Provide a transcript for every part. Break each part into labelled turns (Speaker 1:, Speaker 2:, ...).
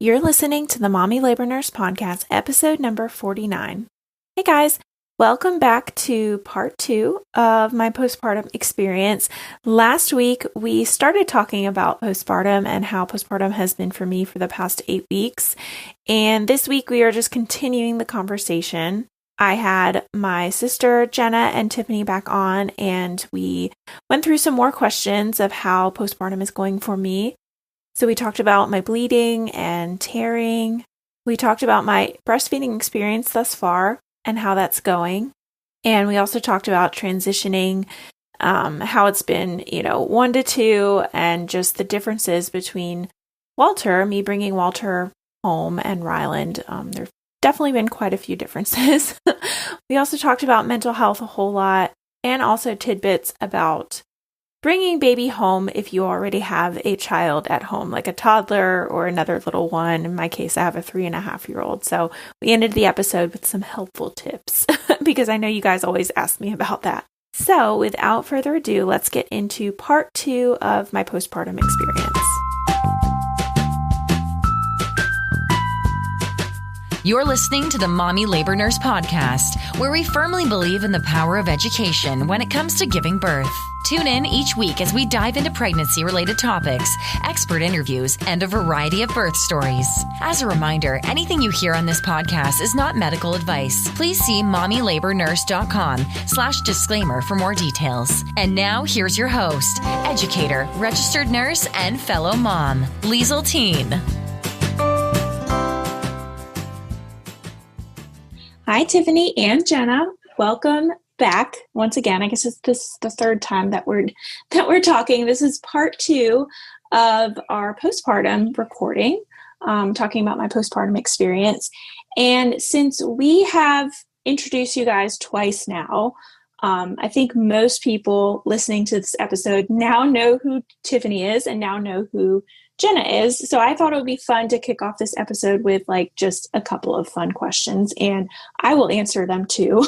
Speaker 1: You're listening to the Mommy Labor Nurse Podcast, episode number 49. Hey guys, welcome back to part 2 of my postpartum experience. Last week, we started talking about postpartum and how postpartum has been for me for the past 8 weeks. And this week, we are just continuing the conversation. I had my sister, Jenna, and Tiffany back on, and we went through some more questions of how postpartum is going for me. So we talked about my bleeding and tearing. We talked about my breastfeeding experience thus far and how that's going. And we also talked about transitioning, how it's been, 1 to 2, and just the differences between Walter, me bringing Walter home, and Ryland. There've definitely been quite a few differences. We also talked about mental health a whole lot, and also tidbits about bringing baby home if you already have a child at home, like a toddler or another little one. In my case, I have a 3.5-year-old. So we ended the episode with some helpful tips because I know you guys always ask me about that. So without further ado, let's get into part 2 of my postpartum experience.
Speaker 2: You're listening to the Mommy Labor Nurse Podcast, where we firmly believe in the power of education when it comes to giving birth. Tune in each week as we dive into pregnancy-related topics, expert interviews, and a variety of birth stories. As a reminder, anything you hear on this podcast is not medical advice. Please see mommylabornurse.com/disclaimer for more details. And now, here's your host, educator, registered nurse, and fellow mom, Liesl Teen.
Speaker 1: Hi, Tiffany and Jenna. Welcome back once again. I guess it's the third time that we're talking. This is part 2 of our postpartum recording, talking about my postpartum experience. And since we have introduced you guys twice now, I think most people listening to this episode now know who Tiffany is and now know who Jenna is. So I thought it would be fun to kick off this episode with just a couple of fun questions, and I will answer them too.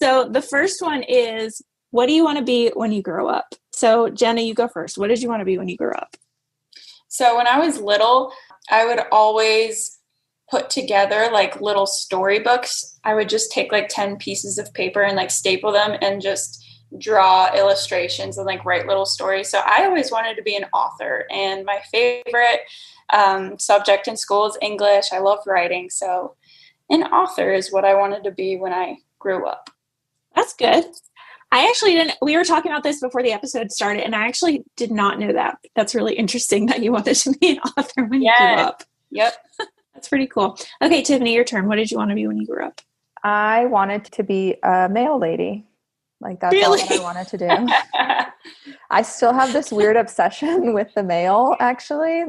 Speaker 1: So the first one is, what do you want to be when you grow up? So Jenna, you go first. What did you want to be when you grew up?
Speaker 3: So when I was little, I would always put together little storybooks. I would just take 10 pieces of paper and staple them and just draw illustrations and write little stories. So I always wanted to be an author, and my favorite subject in school is English. I love writing. So an author is what I wanted to be when I grew up.
Speaker 1: That's good. I actually didn't. We were talking about this before the episode started, and I actually did not know that. That's really interesting that you wanted to be an author when you grew up.
Speaker 3: Yep.
Speaker 1: That's pretty cool. Okay, Tiffany, your turn. What did you want to be when you grew up?
Speaker 4: I wanted to be a mail lady. That's
Speaker 1: really?
Speaker 4: all that I wanted to do. I still have this weird obsession with the mail, actually.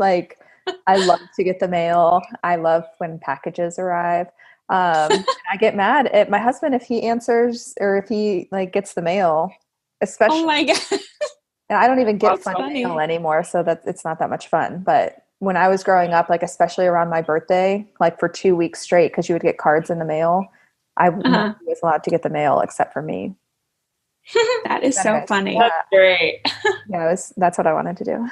Speaker 4: I love to get the mail. I love when packages arrive. I get mad at my husband if he answers or if he gets the mail, especially.
Speaker 1: Oh my God.
Speaker 4: And I don't even get
Speaker 1: That's
Speaker 4: funny mail anymore, so that it's not that much fun. But when I was growing up, especially around my birthday, for 2 weeks straight, because you would get cards in the mail, I was allowed to get the mail except for me.
Speaker 1: That is so funny.
Speaker 3: That's great.
Speaker 4: Yeah, that's what I wanted to do.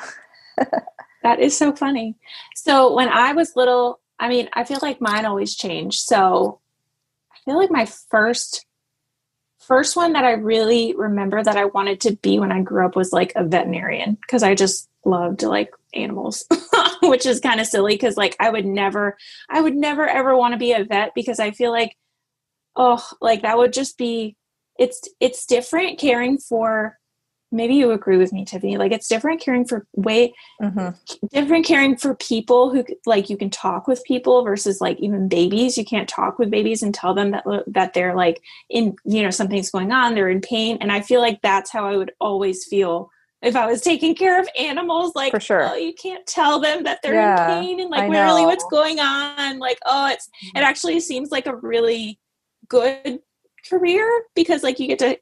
Speaker 1: That is so funny. So when I was little, I feel like mine always changed. So I feel like my first one that I really remember that I wanted to be when I grew up was a veterinarian, because I just loved animals, which is kind of silly because I would never ever want to be a vet, because I feel that would just be, it's different caring for, maybe you agree with me, Tiffany, it's different caring for different caring for people who you can talk with people versus even babies. You can't talk with babies and tell them that they're in, something's going on, they're in pain. And I feel that's how I would always feel if I was taking care of animals.
Speaker 4: For sure.
Speaker 1: Oh, you can't tell them that they're in pain and really what's going on. It actually seems like a really good career, because you get to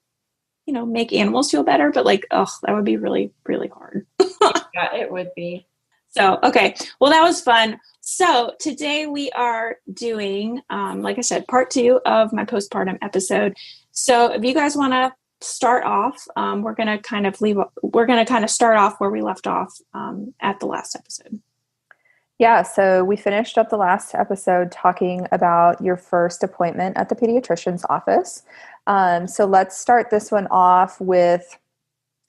Speaker 1: make animals feel better, but that would be really, really hard.
Speaker 3: Yeah, it would be.
Speaker 1: So, okay. Well, that was fun. So today we are doing, like I said, part 2 of my postpartum episode. So if you guys want to start off, we're going to kind of start off where we left off at the last episode.
Speaker 4: Yeah, so we finished up the last episode talking about your first appointment at the pediatrician's office. So let's start this one off with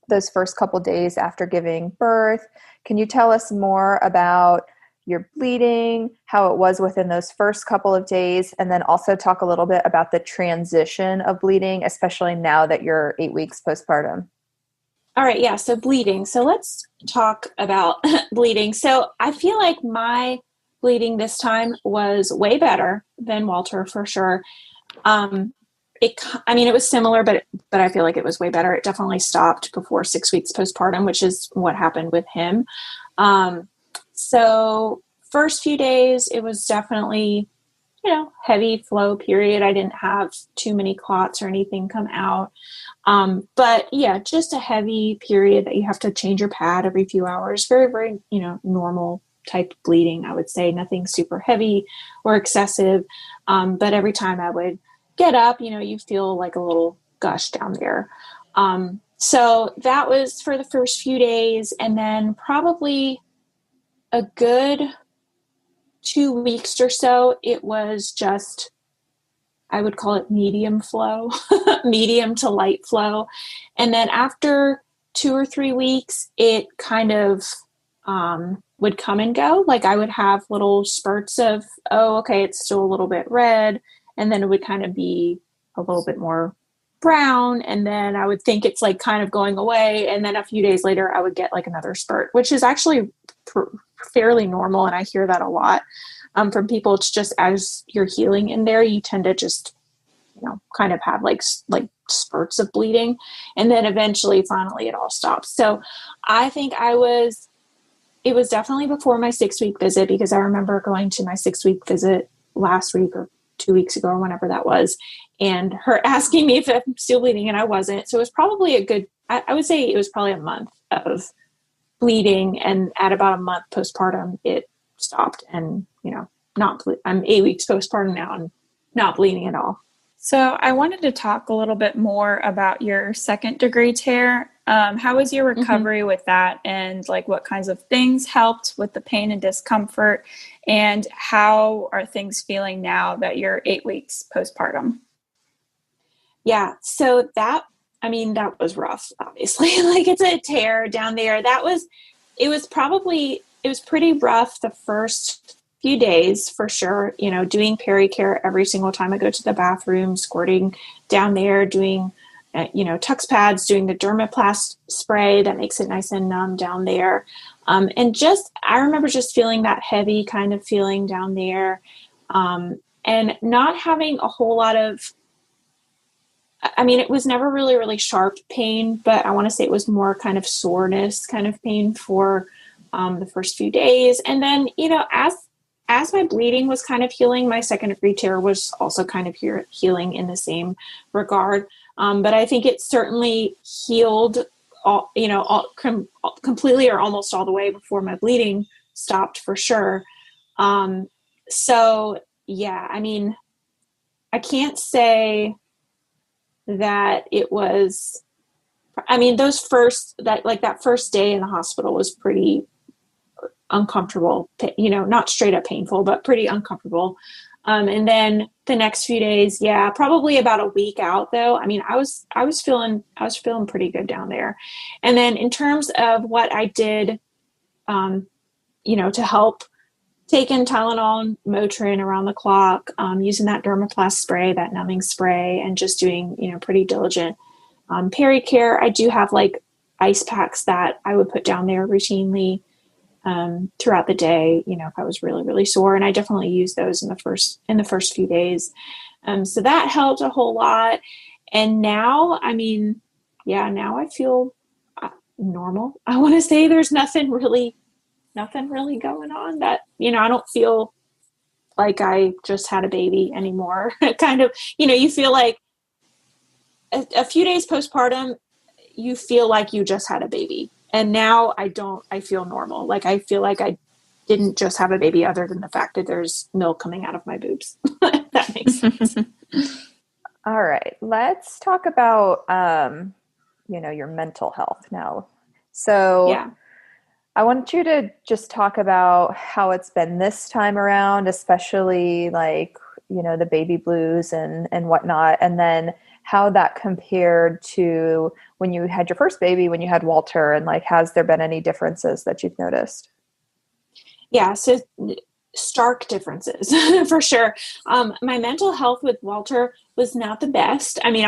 Speaker 4: those first couple days after giving birth. Can you tell us more about your bleeding, how it was within those first couple of days, and then also talk a little bit about the transition of bleeding, especially now that you're 8 weeks postpartum?
Speaker 1: All right, yeah, so bleeding. So let's talk about bleeding. So I feel like my bleeding this time was way better than Walter for sure. Um, it was similar, but I feel like it was way better. It definitely stopped before 6 weeks postpartum, which is what happened with him. So first few days, it was definitely, heavy flow period. I didn't have too many clots or anything come out. But yeah, just a heavy period that you have to change your pad every few hours. Very, very, normal type bleeding, I would say. Nothing super heavy or excessive. But every time I would get up, you feel like a little gush down there. So that was for the first few days. And then probably a good 2 weeks or so, it was just, I would call it medium flow, medium to light flow. And then after 2 or 3 weeks, it kind of would come and go. Like I would have little spurts of, oh, okay, it's still a little bit red. And then it would kind of be a little bit more brown. And then I would think it's like kind of going away. And then a few days later, I would get like another spurt, which is actually fairly normal. And I hear that a lot from people. It's just as you're healing in there, you tend to just, kind of have like spurts of bleeding. And then eventually, finally, it all stops. So I think it was definitely before my 6-week visit, because I remember going to my 6-week visit last week or 2 weeks ago or whenever that was, and her asking me if I'm still bleeding, and I wasn't. So it was probably I would say it was probably a month of bleeding, and at about a month postpartum, it stopped, and, I'm 8 weeks postpartum now and not bleeding at all.
Speaker 5: So I wanted to talk a little bit more about your second degree tear. How was your recovery with that, and like what kinds of things helped with the pain and discomfort, and how are things feeling now that you're 8 weeks postpartum?
Speaker 1: Yeah. So that was rough, obviously. Like it's a tear down there. It was pretty rough the first few days for sure, doing pericare every single time I go to the bathroom, squirting down there, doing, Tux pads, doing the Dermaplast spray that makes it nice and numb down there. And I remember just feeling that heavy kind of feeling down there, and not having a whole lot of, it was never really, really sharp pain, but I want to say it was more kind of soreness kind of pain for the first few days. And then, as my bleeding was kind of healing, my second degree tear was also kind of healing in the same regard. But I think it certainly healed completely or almost all the way before my bleeding stopped for sure. So yeah, I can't say that it was, that first day in the hospital was pretty uncomfortable, not straight up painful, but pretty uncomfortable. And then the next few days, yeah, probably about a week out though. I was feeling pretty good down there. And then in terms of what I did, to help, taking Tylenol and Motrin around the clock, using that Dermaplast spray, that numbing spray, and just doing, pretty diligent pericare. I do have like ice packs that I would put down there routinely throughout the day, if I was really, really sore. And I definitely used those in the first few days. So that helped a whole lot. And now, now I feel normal. I want to say there's nothing really going on that, I don't feel like I just had a baby anymore. Kind of, you feel like a few days postpartum, you feel like you just had a baby. And now I feel normal. Like I feel like I didn't just have a baby other than the fact that there's milk coming out of my boobs. If that makes sense.
Speaker 4: All right. Let's talk about, your mental health now. So,
Speaker 1: yeah.
Speaker 4: I want you to just talk about how it's been this time around, especially like, the baby blues and whatnot, and then how that compared to when you had your first baby, when you had Walter, and like, has there been any differences that you've noticed?
Speaker 1: Yeah, so stark differences for sure. My mental health with Walter was not the best. I mean,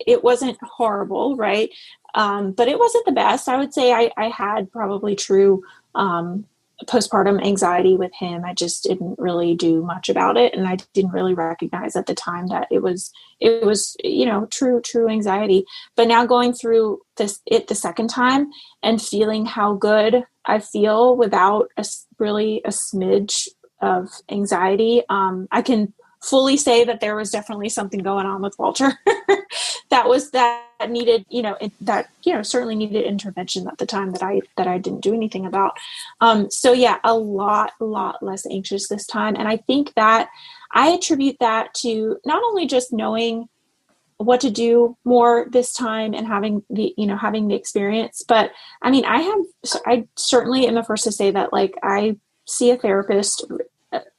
Speaker 1: it wasn't horrible, right? But it wasn't the best. I would say I had probably true postpartum anxiety with him. I just didn't really do much about it. And I didn't really recognize at the time that it was, true anxiety. But now going through the second time and feeling how good I feel without really a smidge of anxiety, I can fully say that there was definitely something going on with Walter that needed, certainly needed intervention at the time that I didn't do anything about. So yeah, a lot less anxious this time. And I think that I attribute that to not only just knowing what to do more this time and having the experience, but I mean, I certainly am the first to say that, like, I see a therapist,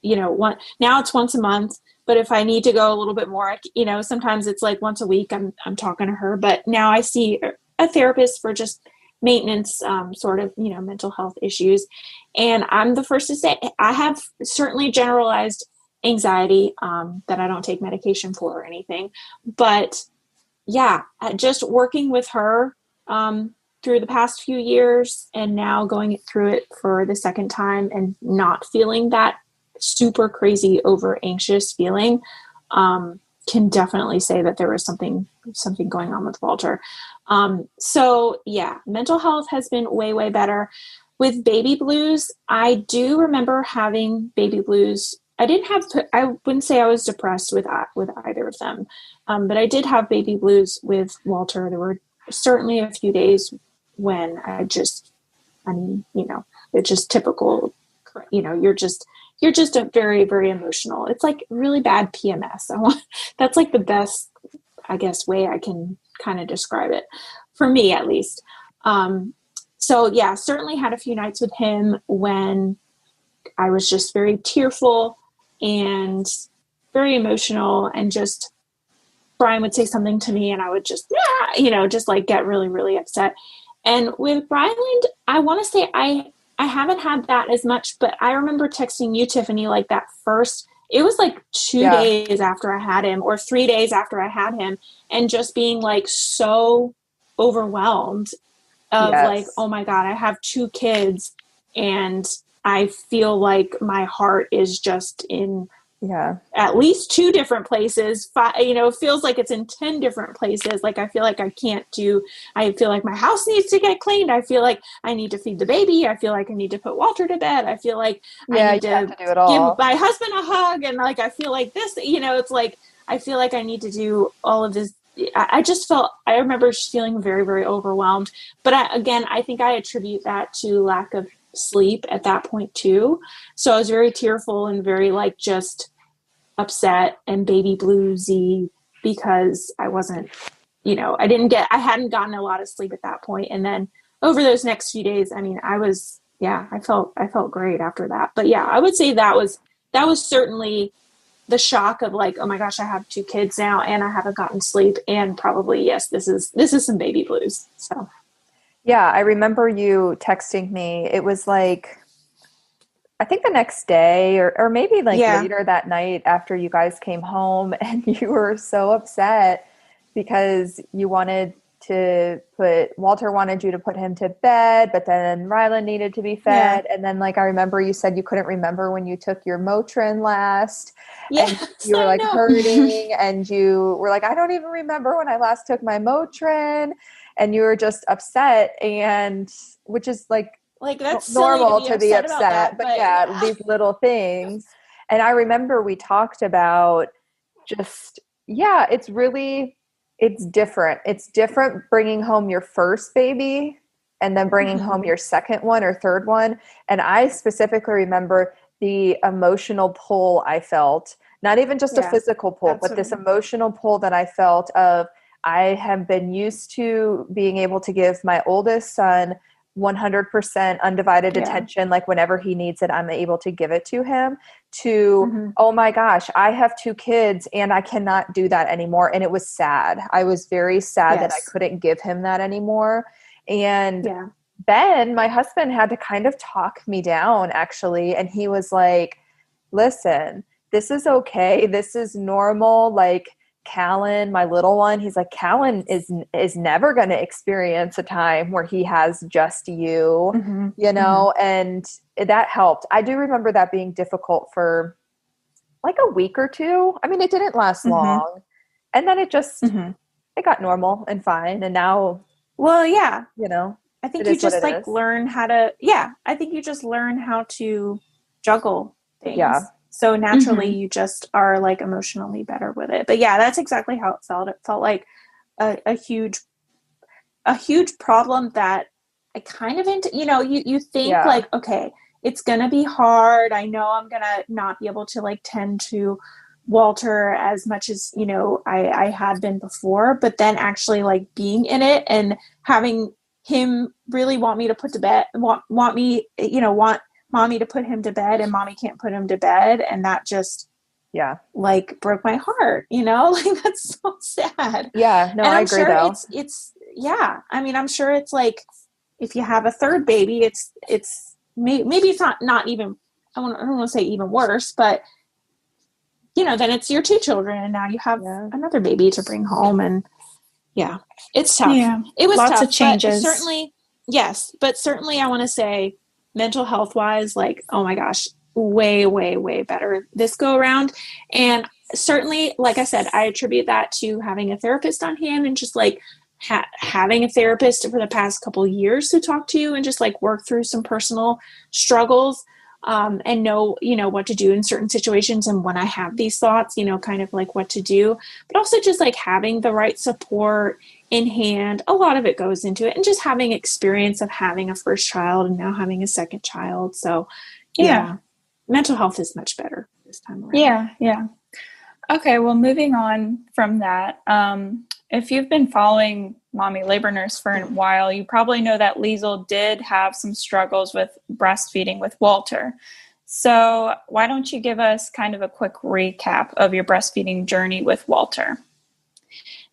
Speaker 1: now it's once a month. But if I need to go a little bit more, sometimes it's like once a week I'm talking to her. But now I see a therapist for just maintenance, sort of, mental health issues. And I'm the first to say I have certainly generalized anxiety that I don't take medication for or anything. But yeah, just working with her through the past few years and now going through it for the second time and not feeling that super crazy over anxious feeling, can definitely say that there was something going on with Walter. So yeah, mental health has been way better. With baby blues, I do remember having baby blues. I wouldn't say I was depressed with either of them. But I did have baby blues with Walter. There were certainly a few days when it's just typical, you're just a very, very emotional. It's like really bad PMS. That's like the best, I guess, way I can kind of describe it, for me at least. So yeah, certainly had a few nights with him when I was just very tearful and very emotional, and just Brian would say something to me and I would just, just like get really, really upset. And with Ryland, I want to say I haven't had that as much, but I remember texting you, Tiffany, like that first, it was like 2 days after I had him or 3 days after I had him, and just being like so overwhelmed of like, oh my God, I have 2 kids and I feel like my heart is just in at least 2 different places. It feels like it's in 10 different places. Like, I feel like I feel like my house needs to get cleaned. I feel like I need to feed the baby. I feel like I need to put Walter to bed. I feel like I need to
Speaker 4: do it all.
Speaker 1: give my husband a hug. And like, I feel like this, it's like, I feel like I need to do all of this. I remember just feeling very, very overwhelmed. But I think I attribute that to lack of sleep at that point too. So I was very tearful and very like just upset and baby bluesy because I wasn't, I hadn't gotten a lot of sleep at that point. And then over those next few days, I mean, I felt great after that. But yeah, I would say that was certainly the shock of like, oh my gosh, I have 2 kids now and I haven't gotten sleep, and probably, yes, this is some baby blues. So
Speaker 4: yeah, I remember you texting me. It was like, I think the next day or maybe later that night after you guys came home, and you were so upset because you wanted to Walter wanted you to put him to bed, but then Ryland needed to be fed. Yeah. And then like, I remember you said you couldn't remember when you took your Motrin last, and you were like hurting and you were like, I don't even remember when I last took my Motrin, and you were just upset, and which is like that's normal to be upset, but yeah, these little things. And I remember we talked about just, it's different. It's different bringing home your first baby and then bringing home your second one or third one. And I specifically remember the emotional pull I felt, not even just a physical pull, but this emotional pull that I felt of, I have been used to being able to give my oldest son 100% undivided attention. Like whenever he needs it, I'm able to give it to him, to, oh my gosh, I have 2 kids and I cannot do that anymore. And it was sad. I was very sad that I couldn't give him that anymore. And Ben, my husband, had to kind of talk me down actually. And he was like, listen, this is okay. This is normal. Like, Callan, my little one, he's like, Callan is never going to experience a time where he has just you, you know, and that helped. I do remember that being difficult for like a week or 2. I mean, it didn't last long. And then it just, it got normal and fine. And now,
Speaker 1: well, yeah,
Speaker 4: you know,
Speaker 1: I think you just like learn how to, I think you just learn how to juggle things. Yeah. So naturally you just are like emotionally better with it. But yeah, that's exactly how it felt. It felt like a huge problem that I kind of, you think like, okay, it's going to be hard. I know I'm going to not be able to like tend to Walter as much as, you know, I had been before, but then actually like being in it and having him really want me to put to bed, want mommy to put him to bed, and mommy can't put him to bed. And that just, like broke my heart, you know, like that's so sad.
Speaker 4: Yeah, no, I agree
Speaker 1: sure
Speaker 4: though.
Speaker 1: It's I mean, I'm sure it's like, if you have a third baby, it's maybe it's not even, I don't want to say even worse, but you know, then it's your 2 children and now you have another baby to bring home. And it's tough. Yeah. It was
Speaker 5: lots
Speaker 1: tough,
Speaker 5: of changes.
Speaker 1: But certainly I want to say, mental health wise, like, oh my gosh, way, way, way better this go around. And certainly, like I said, I attribute that to having a therapist on hand and just like having a therapist for the past couple of years to talk to you and just like work through some personal struggles, and know, you know, what to do in certain situations. And when I have these thoughts, you know, kind of like what to do, but also just like having the right support in hand. A lot of it goes into it, and just having experience of having a first child and now having a second child. So mental health is much better this time around.
Speaker 5: Yeah. Okay. Well, moving on from that, if you've been following Mommy Labor Nurse for a while, you probably know that Liesl did have some struggles with breastfeeding with Walter. So why don't you give us kind of a quick recap of your breastfeeding journey with Walter?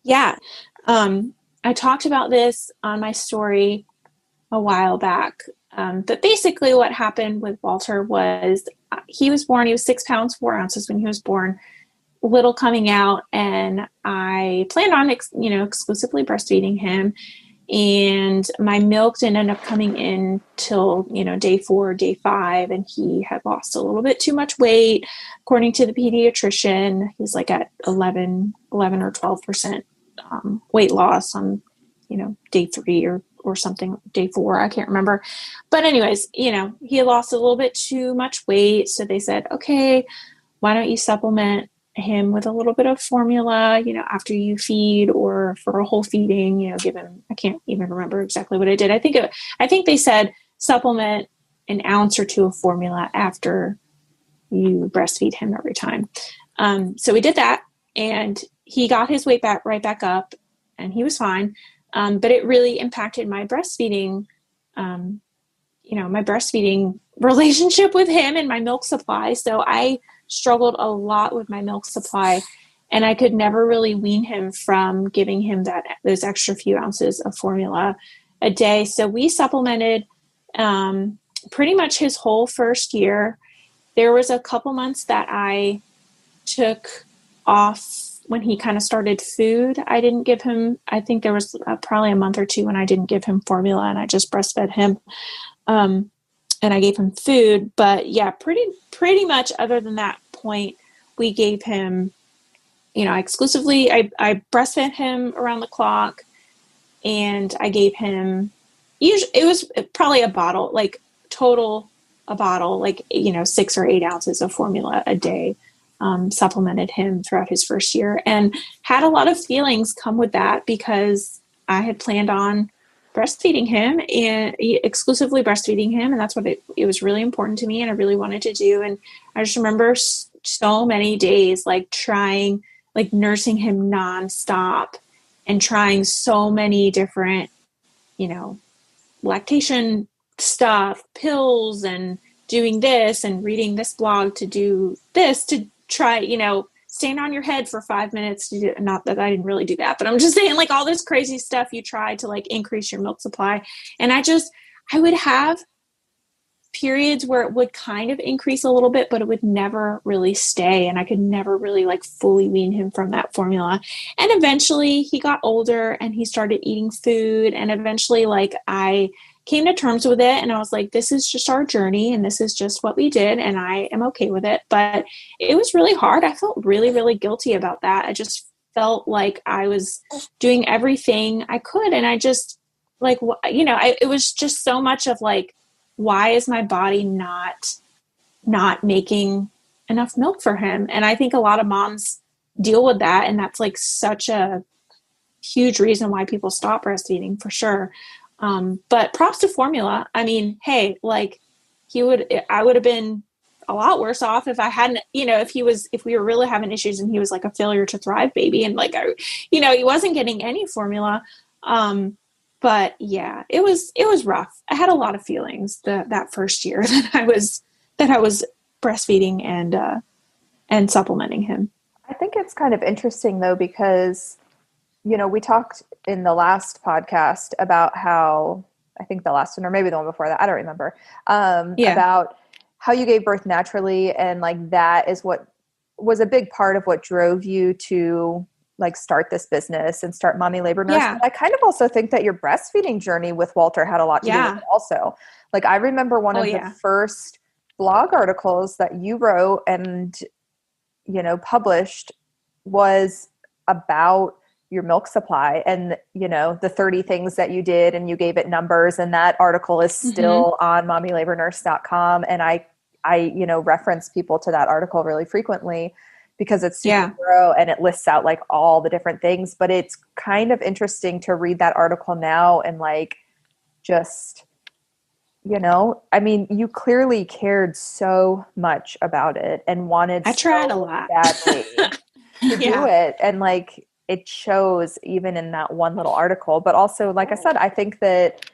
Speaker 1: Yeah. I talked about this on my story a while back. But basically what happened with Walter was he was 6 pounds, 4 ounces when he was born, little coming out. And I planned on, exclusively breastfeeding him. And my milk didn't end up coming in till, day 4, day 5. And he had lost a little bit too much weight. According to the pediatrician, he's like at 11 or 12%. Weight loss on, day 3 or something, day 4, I can't remember. But anyways, he lost a little bit too much weight. So they said, okay, why don't you supplement him with a little bit of formula, after you feed, or for a whole feeding, give him, I can't even remember exactly what I did. I think they said supplement an ounce or 2 of formula after you breastfeed him every time. So we did that, and he got his weight right back up, and he was fine. But it really impacted my breastfeeding, my breastfeeding relationship with him and my milk supply. So I struggled a lot with my milk supply, and I could never really wean him from giving him those extra few ounces of formula a day. So we supplemented, pretty much his whole first year. There was a couple months that I took off when he kind of started food. I didn't give him, I think there was probably a month or 2 when I didn't give him formula and I just breastfed him. And I gave him food, but yeah, pretty much other than that point, we gave him, exclusively, I breastfed him around the clock, and I gave him, it was probably a bottle, like total a bottle, like, 6 or 8 ounces of formula a day. Supplemented him throughout his first year, and had a lot of feelings come with that, because I had planned on breastfeeding him and exclusively breastfeeding him. And that's what it was really important to me, and I really wanted to do. And I just remember so many days, like nursing him nonstop and trying so many different, lactation stuff, pills, and doing this and reading this blog to do this, to try, stand on your head for 5 minutes to do, not that I didn't really do that, but I'm just saying, like, all this crazy stuff you try to like increase your milk supply. And I would have periods where it would kind of increase a little bit, but it would never really stay. And I could never really like fully wean him from that formula. And eventually he got older and he started eating food. And eventually, like, I came to terms with it, and I was like, this is just our journey and this is just what we did. And I am okay with it. But it was really hard. I felt really, really guilty about that. I just felt like I was doing everything I could. And I just like, it was just so much of like, why is my body not making enough milk for him? And I think a lot of moms deal with that. And that's like such a huge reason why people stop breastfeeding, for sure. But props to formula. I mean, hey, like I would have been a lot worse off if I hadn't, if we were really having issues and he was like a failure to thrive baby. And like, he wasn't getting any formula. But yeah, it was rough. I had a lot of feelings that first year that I was breastfeeding and supplementing him.
Speaker 4: I think it's kind of interesting though, because, we talked in the last podcast about how, I think the last one, or maybe the one before that, I don't remember, about how you gave birth naturally. And like, that is what was a big part of what drove you to like start this business and start Mommy Labor Nurse.
Speaker 1: Yeah.
Speaker 4: But I kind of also think that your breastfeeding journey with Walter had a lot to do with it also. Like, I remember one of the first blog articles that you wrote and, published was about your milk supply and, the 30 things that you did, and you gave it numbers, and that article is still on mommylabornurse.com. And I reference people to that article really frequently because it's super thorough and it lists out like all the different things. But it's kind of interesting to read that article now and like, just, I mean, you clearly cared so much about it and wanted
Speaker 1: I tried a lot
Speaker 4: badly to do it. And like, it shows even in that one little article. But also, like I said, I think that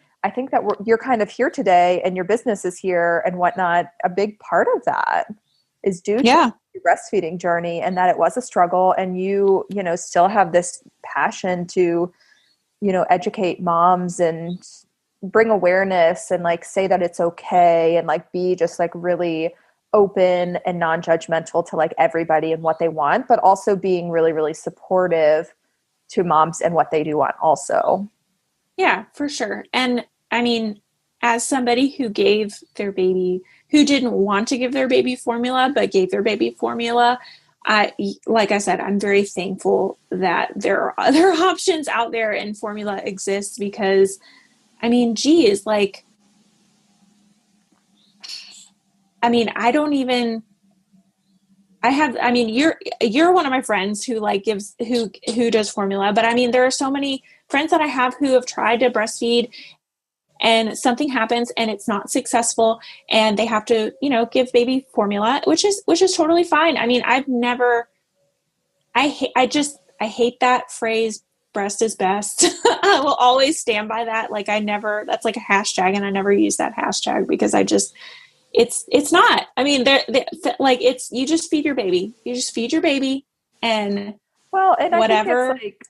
Speaker 4: you're kind of here today and your business is here and whatnot. A big part of that is due to your breastfeeding journey, and that it was a struggle, and you still have this passion to, educate moms and bring awareness and like say that it's okay and like be just like really open and non-judgmental to like everybody and what they want, but also being really, really supportive to moms and what they do want also. Yeah,
Speaker 1: for sure. And I mean, as somebody who didn't want to give their baby formula, but gave their baby formula, like I said, I'm very thankful that there are other options out there and formula exists, because I mean, geez, like, I mean, you're one of my friends who like who does formula, but I mean, there are so many friends that I have who have tried to breastfeed and something happens and it's not successful and they have to, give baby formula, which is totally fine. I mean, I hate that phrase, breast is best. I will always stand by that. Like that's like a hashtag, and I never use that hashtag because it's not, I mean, like you just feed your baby. You just feed your baby and whatever.
Speaker 4: I think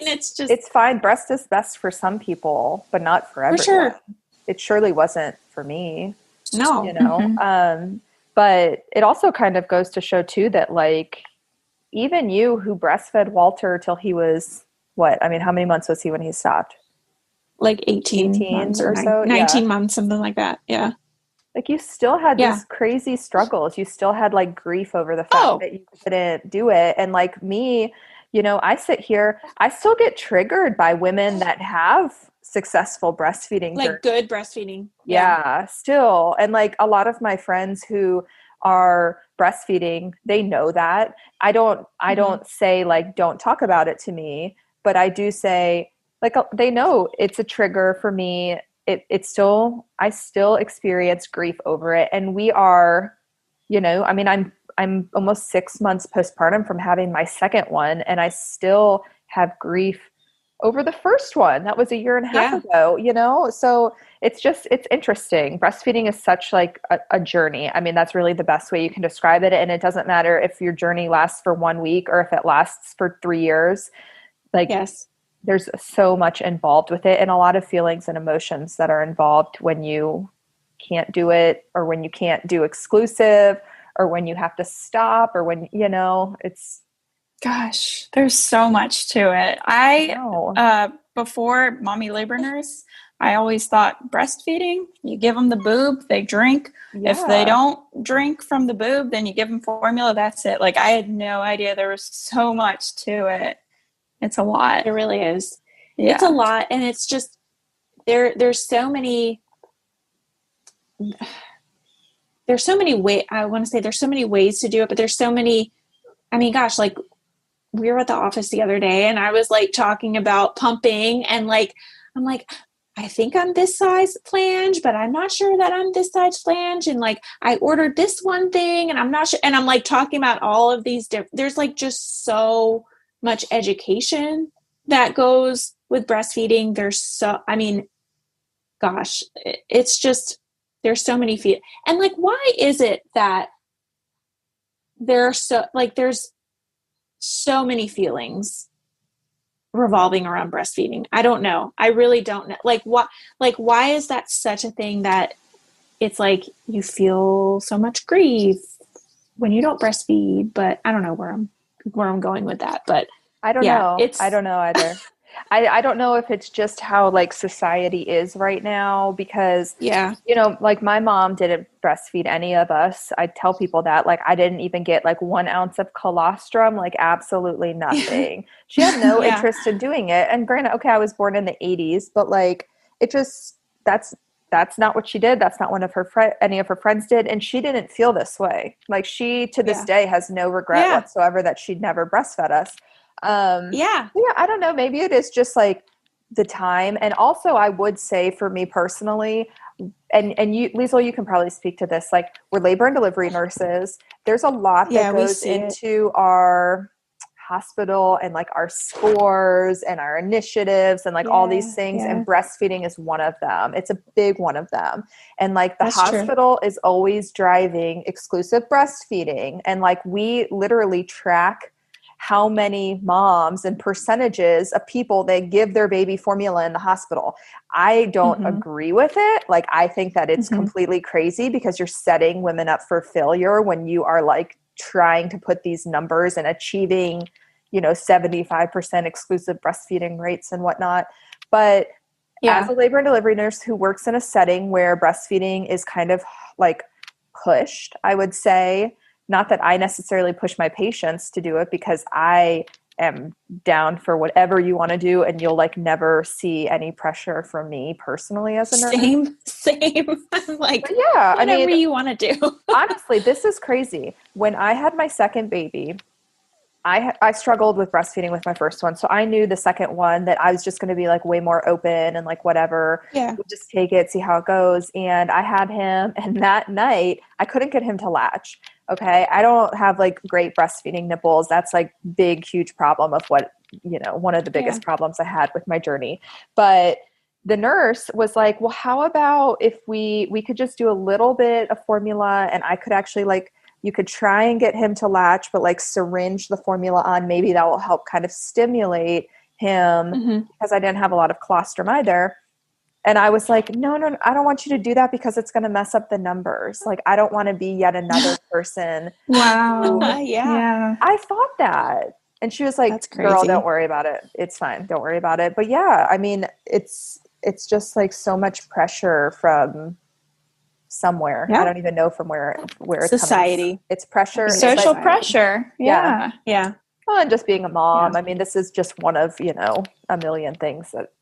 Speaker 4: it's fine. Breast is best for some people, but not for everyone. For sure. It surely wasn't for me.
Speaker 1: No.
Speaker 4: But it also kind of goes to show too that like, even you who breastfed Walter till he was how many months was he when he stopped?
Speaker 1: Like 18 months or so. 19 months, something like that. Yeah.
Speaker 4: Like you still had these crazy struggles. You still had like grief over the fact that you couldn't do it. And like me, I sit here, I still get triggered by women that have successful breastfeeding.
Speaker 1: Like good breastfeeding.
Speaker 4: Yeah, still. And like a lot of my friends who are breastfeeding, they know that. I don't say like, don't talk about it to me, but I do say like, they know it's a trigger for me. I still experience grief over it. And we are, I'm almost 6 months postpartum from having my second one, and I still have grief over the first one. That was a year and a half ago, you know? So it's interesting. Breastfeeding is such like a journey. I mean, that's really the best way you can describe it. And it doesn't matter if your journey lasts for 1 week or if it lasts for 3 years. Like, there's so much involved with it, and a lot of feelings and emotions that are involved when you can't do it, or when you can't do exclusive, or when you have to stop, or when, you know, it's,
Speaker 5: gosh, there's so much to it. Before Mommy Labor Nurse, I always thought breastfeeding, you give them the boob, they drink.
Speaker 4: Yeah.
Speaker 5: If they don't drink from the boob, then you give them formula. That's it. Like, I had no idea there was so much to it. It's a lot.
Speaker 1: It really is.
Speaker 5: Yeah.
Speaker 1: It's a lot. And it's just, there's so many ways. I want to say there's so many ways to do it, but there's so many, I mean, gosh, like, we were at the office the other day and I was like talking about pumping, and like, I'm like, I think I'm this size flange, but I'm not sure that I'm this size flange. And like, I ordered this one thing and I'm not sure. And I'm like talking about all of these there's like just so much education that goes with breastfeeding. I mean, gosh, it's just, there's so many and like, why is it that there's so many feelings revolving around breastfeeding? I don't know. I really don't know. Like, why is that such a thing that it's like you feel so much grief when you don't breastfeed? But I don't know where I'm going with that. But
Speaker 4: I don't know. I don't know either. I don't know if it's just how like society is right now, because, you know, like my mom didn't breastfeed any of us. I tell people that, like, I didn't even get like 1 ounce of colostrum, like absolutely nothing. She had no interest in doing it. And granted, okay, I was born in the 80s, but like, it just, that's not what she did. That's not any of her friends did. And she didn't feel this way. Like, she to this day has no regret whatsoever that she'd never breastfed us. I don't know. Maybe it is just like the time. And also I would say for me personally, and you, Liesl, you can probably speak to this, like, we're labor and delivery nurses. There's a lot that goes into our hospital and like our scores and our initiatives and like all these things. And breastfeeding is one of them. It's a big one of them. And like the hospital is always driving exclusive breastfeeding. And like, we literally track how many moms and percentages of people they give their baby formula in the hospital. I don't agree with it. Like, I think that it's completely crazy, because you're setting women up for failure when you are like trying to put these numbers and achieving, you know, 75% exclusive breastfeeding rates and whatnot. But as a labor and delivery nurse who works in a setting where breastfeeding is kind of like pushed, I would say, not that I necessarily push my patients to do it, because I am down for whatever you want to do, and you'll like never see any pressure from me personally as a nurse.
Speaker 1: Same. I'm like,
Speaker 5: whatever you want to do.
Speaker 4: Honestly, this is crazy. When I had my second baby, I struggled with breastfeeding with my first one. So I knew the second one that I was just going to be like way more open and like whatever. We'll just take it, see how it goes. And I had him, and that night I couldn't get him to latch. Okay. I don't have like great breastfeeding nipples. That's like big, huge problem of what, you know, one of the biggest problems I had with my journey. But the nurse was like, well, how about if we could just do a little bit of formula, and I could actually like, you could try and get him to latch, but like syringe the formula on, maybe that will help kind of stimulate him, because I didn't have a lot of colostrum either. And I was like, no, I don't want you to do that, because it's going to mess up the numbers. Like, I don't want to be yet another person.
Speaker 5: Wow.
Speaker 4: I thought that. And she was like, girl, don't worry about it. It's fine. Don't worry about it. But yeah, I mean, it's just like so much pressure from somewhere. I don't even know from where it's
Speaker 1: society
Speaker 4: coming. It's pressure.
Speaker 5: Social pressure. Yeah.
Speaker 4: Well, and just being a mom. I mean, this is just one of, you know, a million things that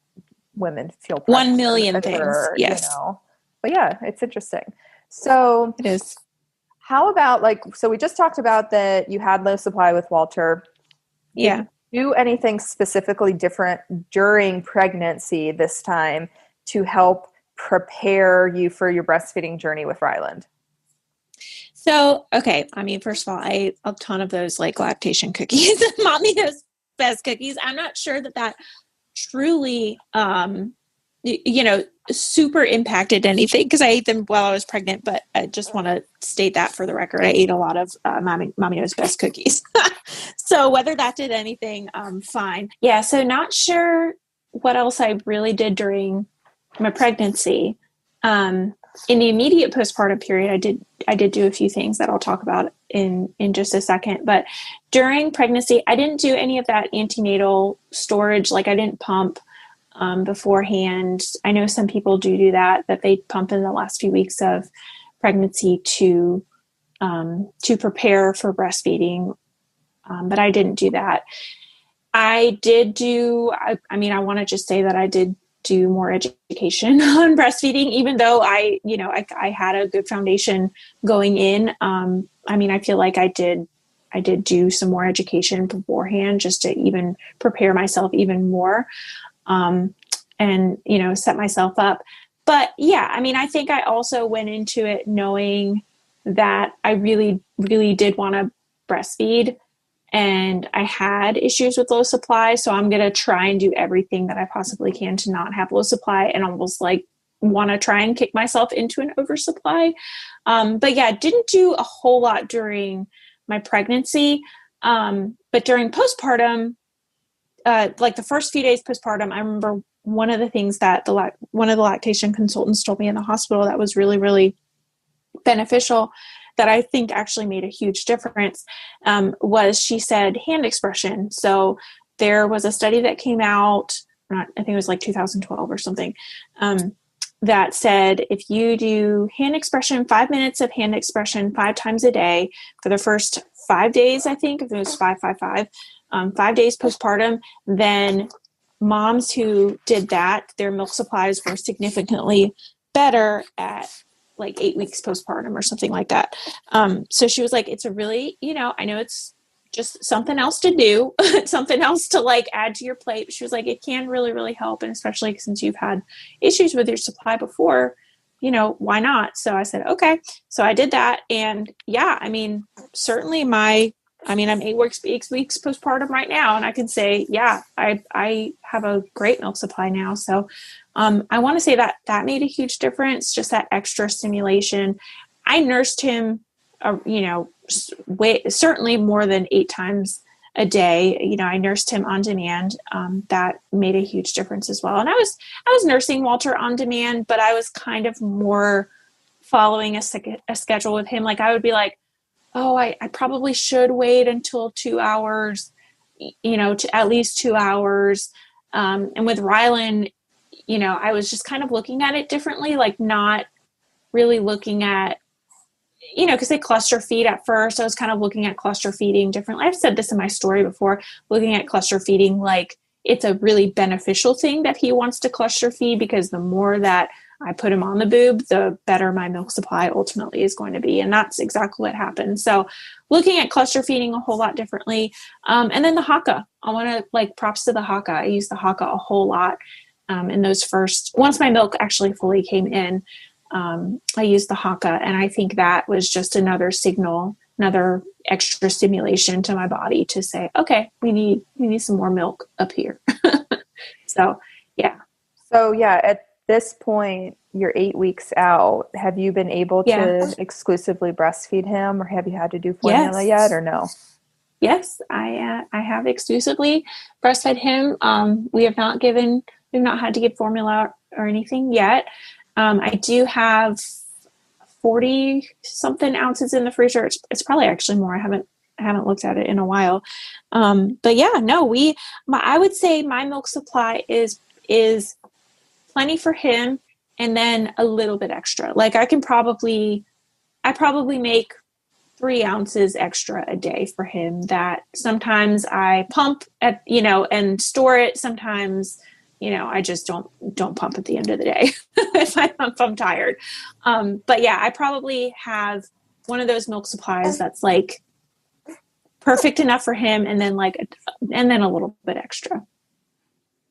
Speaker 4: women feel.
Speaker 1: 1 million things.
Speaker 4: You know. But yeah, it's interesting. So
Speaker 1: it is.
Speaker 4: How about like, so we just talked about that you had low supply with Walter.
Speaker 1: Yeah.
Speaker 4: Did you do anything specifically different during pregnancy this time to help prepare you for your breastfeeding journey with Ryland?
Speaker 1: So, okay. I mean, first of all, I ate a ton of those like lactation cookies. Mommy knows best cookies. I'm not sure that truly, super impacted anything because I ate them while I was pregnant, but I just want to state that for the record. I ate a lot of Mommy Knows Best cookies. So whether that did anything, fine. Yeah. So not sure what else I really did during my pregnancy. In the immediate postpartum period, I did do a few things that I'll talk about in just a second. But during pregnancy, I didn't do any of that antenatal storage. Like I didn't pump beforehand. I know some people do that they pump in the last few weeks of pregnancy to prepare for breastfeeding. But I didn't do that. I want to just say that I did do more education on breastfeeding, even though I had a good foundation going in. I feel like I did do some more education beforehand just to even prepare myself even more. And set myself up. But yeah, I think I also went into it knowing that I really, really did want to breastfeed, and I had issues with low supply. So I'm going to try and do everything that I possibly can to not have low supply, and almost like want to try and kick myself into an oversupply. But yeah, didn't do a whole lot during my pregnancy. But during postpartum, like the first few days postpartum, I remember one of the things that one of the lactation consultants told me in the hospital that was really, really beneficial, that I think actually made a huge difference, was she said hand expression. So there was a study that came out, I think it was like 2012 or something, that said if you do hand expression, 5 minutes of hand expression 5 times a day for the first 5 days, I think, if it was 5 days postpartum, then moms who did that, their milk supplies were significantly better at like 8 weeks postpartum or something like that. So she was like, it's a really, I know it's just something else to do, something else to like add to your plate. She was like, it can really, really help. And especially since you've had issues with your supply before, why not? So I said, okay. So I did that. And yeah, certainly I'm 8 weeks postpartum right now. And I can say, yeah, I have a great milk supply now. So I want to say that made a huge difference, just that extra stimulation. I nursed him, certainly more than 8 times a day. I nursed him on demand. That made a huge difference as well. And I was nursing Walter on demand, but I was kind of more following a schedule with him. Like I would be like, oh, I probably should wait until 2 hours, to at least 2 hours. And with Ryland, I was just kind of looking at it differently, like not really looking at, because they cluster feed at first. I was kind of looking at cluster feeding differently. I've said this in my story before, looking at cluster feeding like it's a really beneficial thing that he wants to cluster feed, because the more that I put him on the boob, the better my milk supply ultimately is going to be. And that's exactly what happened. So looking at cluster feeding a whole lot differently. And then the Haka, I want to props to the Haka. I use the Haka a whole lot in those once my milk actually fully came in, I used the Haka. And I think that was just another signal, another extra stimulation to my body to say, okay, we need some more milk up here. So, yeah.
Speaker 4: So yeah, at this point, you're 8 weeks out. Have you been able to exclusively breastfeed him, or have you had to do formula yet, or no?
Speaker 1: Yes, I have exclusively breastfed him. We've not had to give formula or anything yet. I do have 40 something ounces in the freezer. It's probably actually more. I haven't looked at it in a while. But yeah, no, I would say my milk supply is plenty for him, and then a little bit extra. Like I probably make 3 ounces extra a day for him, that sometimes I pump at, and store it. Sometimes, I just don't pump at the end of the day if I'm tired. But yeah, I probably have one of those milk supplies that's like perfect enough for him. And then a little bit extra.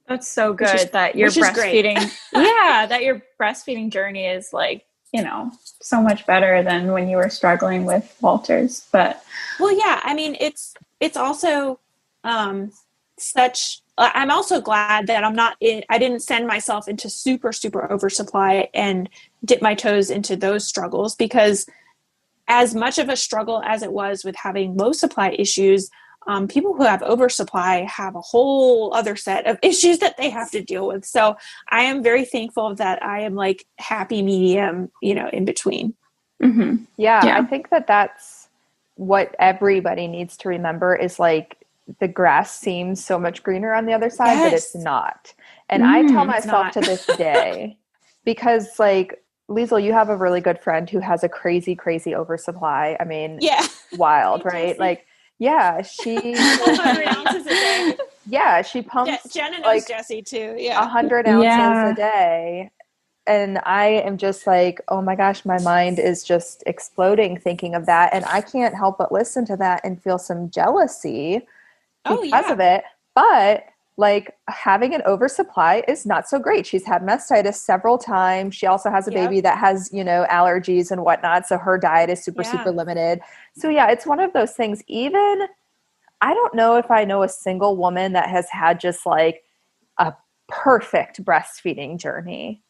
Speaker 5: That's so good that your breastfeeding, that your breastfeeding journey is so much better than when you were struggling with Walter's. But
Speaker 1: well, yeah, it's also such I'm also glad that I didn't send myself into super, super oversupply and dip my toes into those struggles, because as much of a struggle as it was with having low supply issues, people who have oversupply have a whole other set of issues that they have to deal with. So I am very thankful that I am like happy medium, in between.
Speaker 5: Mm-hmm.
Speaker 4: Yeah, I think that's what everybody needs to remember is like the grass seems so much greener on the other side, but it's not. And I tell myself to this day, because like, Liesl, you have a really good friend who has a crazy, crazy oversupply. I mean, wild, right? Like, yeah, she
Speaker 1: 100 ounces a day.
Speaker 4: Yeah, she pumps.
Speaker 1: Jenna knows Jessie too. Yeah,
Speaker 4: 100 ounces a day. And I am just like, oh my gosh, my mind is just exploding thinking of that. And I can't help but listen to that and feel some jealousy because of it. But like having an oversupply is not so great. She's had mastitis several times. She also has a baby that has, allergies and whatnot. So her diet is super, super limited. So yeah, it's one of those things. Even, I don't know if I know a single woman that has had just like a perfect breastfeeding journey.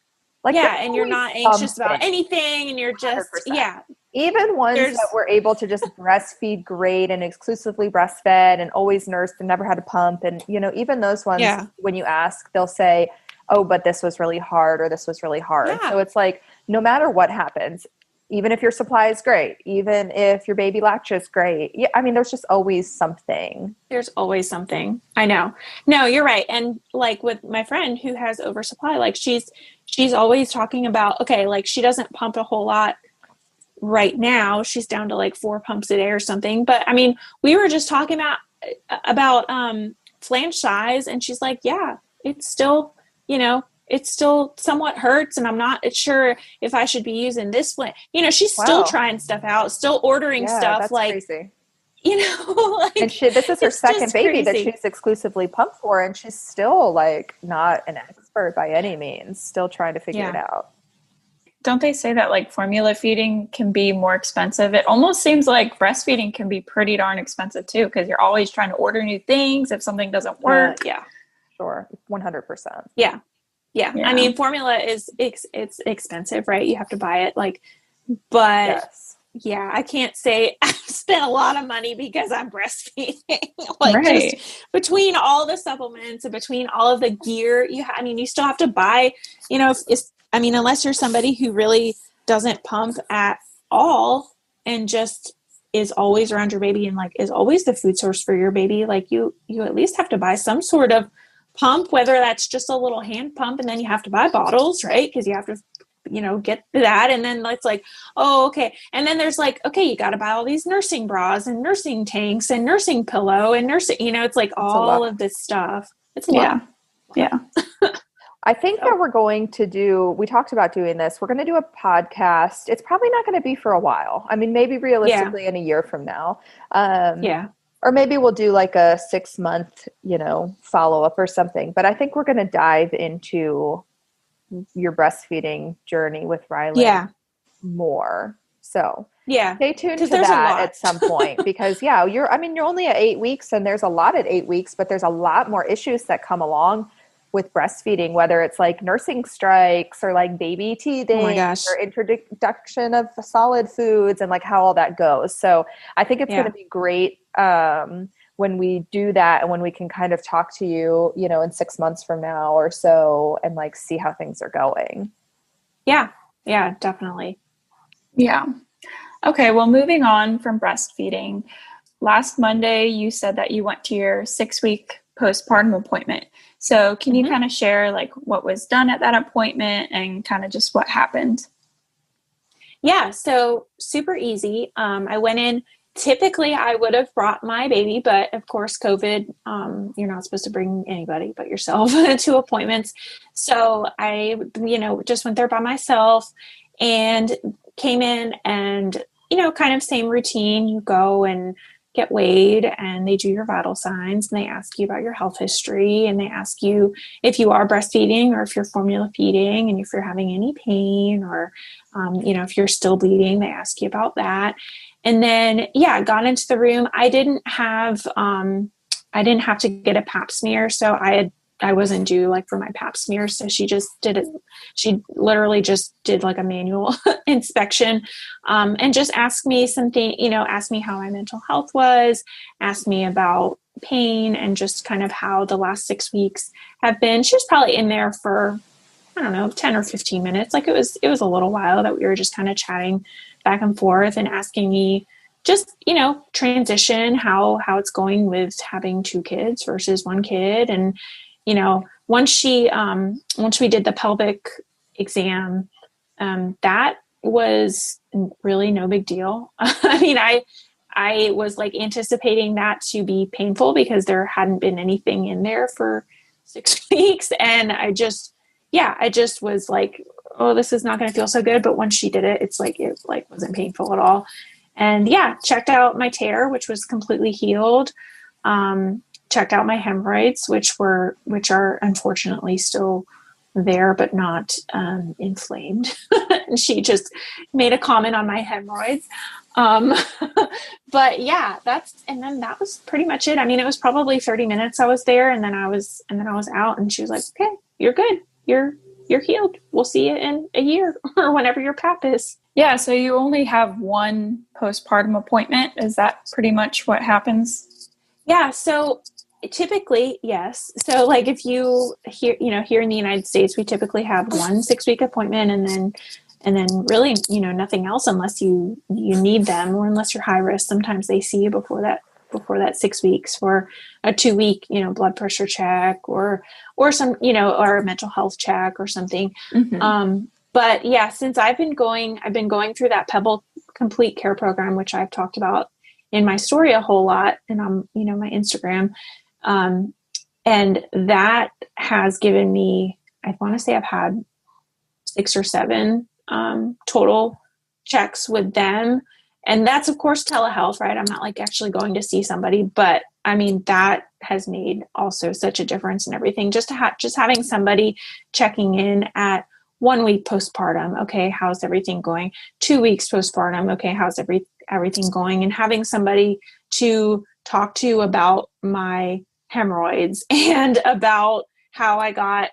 Speaker 4: Like,
Speaker 1: and you're not anxious about anything, and you're just
Speaker 4: 100%. Even ones that were able to just breastfeed great and exclusively breastfed and always nursed and never had a pump. And, even those ones, when you ask, they'll say, oh, but this was really hard or this was really hard. Yeah. So it's like, no matter what happens, even if your supply is great, even if your baby latches great. Yeah, I mean, there's just always something.
Speaker 1: There's always something. I know. No, you're right. And like with my friend who has oversupply, like she's always talking about, okay, like she doesn't pump a whole lot right now. She's down to like 4 pumps a day or something. But I mean, we were just talking about flange size, and she's like, yeah, it's still, it still somewhat hurts, and I'm not sure if I should be using this flange. She's still trying stuff out, still ordering stuff.
Speaker 4: That's
Speaker 1: like,
Speaker 4: crazy.
Speaker 1: Like,
Speaker 4: and this is her second baby that she's exclusively pumped for, and she's still like not an expert by any means, still trying to figure it out.
Speaker 5: Don't they say that like formula feeding can be more expensive? It almost seems like breastfeeding can be pretty darn expensive too, because you're always trying to order new things if something doesn't work.
Speaker 4: Sure. 100%.
Speaker 1: Yeah. I mean, formula it's expensive, right? You have to buy it, like, but yeah, I can't say I've spent a lot of money because I'm breastfeeding. Just between all the supplements and between all of the gear you still have to buy, unless you're somebody who really doesn't pump at all and just is always around your baby and like is always the food source for your baby, like you at least have to buy some sort of pump, whether that's just a little hand pump, and then you have to buy bottles, right? Because you have to get that. And then it's like, oh, okay. And then there's like, okay, you got to buy all these nursing bras and nursing tanks and nursing pillow and nursing, it's like all of this stuff. It's a lot.
Speaker 5: Yeah.
Speaker 4: I think that we're going to we talked about doing this. We're going to do a podcast. It's probably not going to be for a while. I mean, maybe realistically in a year from now. Or maybe we'll do like a 6-month, follow-up or something. But I think we're going to dive into your breastfeeding journey with Ryland more. So stay tuned to that at some point, because you're only at 8 weeks, and there's a lot at 8 weeks, but there's a lot more issues that come along with breastfeeding, whether it's like nursing strikes or like baby teething or introduction of solid foods and like how all that goes. So I think it's going to be great when we do that, and when we can kind of talk to you, in 6 months from now or so, and like see how things are going.
Speaker 1: Yeah, definitely.
Speaker 5: Yeah. Okay. Well, moving on from breastfeeding, last Monday, you said that you went to your 6-week postpartum appointment. So can you kind of share like what was done at that appointment and kind of just what happened?
Speaker 1: Yeah. So super easy. I went in. Typically, I would have brought my baby, but of course, COVID, you're not supposed to bring anybody but yourself to appointments. So I, just went there by myself and came in and, kind of same routine. You go and get weighed, and they do your vital signs, and they ask you about your health history, and they ask you if you are breastfeeding or if you're formula feeding, and if you're having any pain or, if you're still bleeding, they ask you about that. And then, I got into the room. I didn't have, I didn't have to get a pap smear. So I wasn't due like for my pap smear. So she just did it. She literally just did like a manual inspection, and just asked me something, asked me how my mental health was, asked me about pain, and just kind of how the last 6 weeks have been. She was probably in there for, I don't know, 10 or 15 minutes. Like it was a little while that we were just kind of chatting back and forth and asking me just, transition, how it's going with having 2 kids versus 1 kid. And, once we did the pelvic exam, that was really no big deal. I mean, I was like anticipating that to be painful because there hadn't been anything in there for 6 weeks. And I just was like, oh, this is not going to feel so good. But once she did it, it wasn't painful at all. And checked out my tear, which was completely healed. Checked out my hemorrhoids, which are unfortunately still there, but not inflamed. And she just made a comment on my hemorrhoids. But then that was pretty much it. I mean, it was probably 30 minutes I was there, and then I was out, and she was like, okay, you're good. You're healed. We'll see you in a year or whenever your pap is.
Speaker 5: Yeah. So you only have 1 postpartum appointment. Is that pretty much what happens?
Speaker 1: Yeah. So typically, yes. So like if you here in the United States, we typically have 1 6-week appointment, and then really, nothing else unless you need them, or unless you're high risk. Sometimes they see you before that 6 weeks for a 2-week, blood pressure check or some, or a mental health check or something.
Speaker 5: Mm-hmm.
Speaker 1: But yeah, since I've been going through that Pebble Complete Care program, which I've talked about in my story a whole lot, and on, my Instagram. And that has given me, I want to say I've had 6 or 7, total checks with them. And that's of course telehealth, right? I'm not like actually going to see somebody, but I mean, that has made also such a difference in everything. Just having somebody checking in at 1 week postpartum. Okay. How's everything going? 2 weeks postpartum. Okay. How's everything going? And having somebody to talk to about my hemorrhoids and about how I got,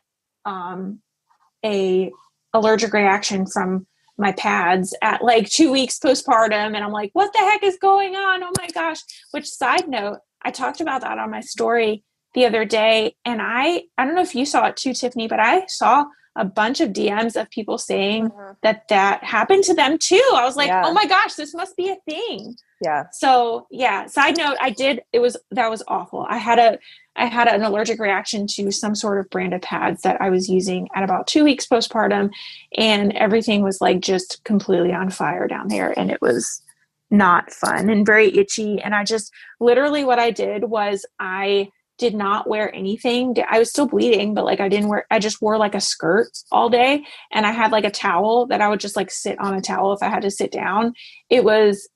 Speaker 1: a allergic reaction from my pads at like 2 weeks postpartum. And I'm like, what the heck is going on? Oh my gosh. Which, side note, I talked about that on my story the other day. And I don't know if you saw it too, Tiffany, but I saw a bunch of DMs of people saying that happened to them too. I was like, oh my gosh, this must be a thing.
Speaker 4: Yeah.
Speaker 1: So side note, that was awful. I had an allergic reaction to some sort of brand of pads that I was using at about 2 weeks postpartum, and everything was like just completely on fire down there. And it was not fun and very itchy. And I just literally, what I did was I did not wear anything. I was still bleeding, but like I just wore like a skirt all day, and I had like a towel that I would just like sit on a towel if I had to sit down. It was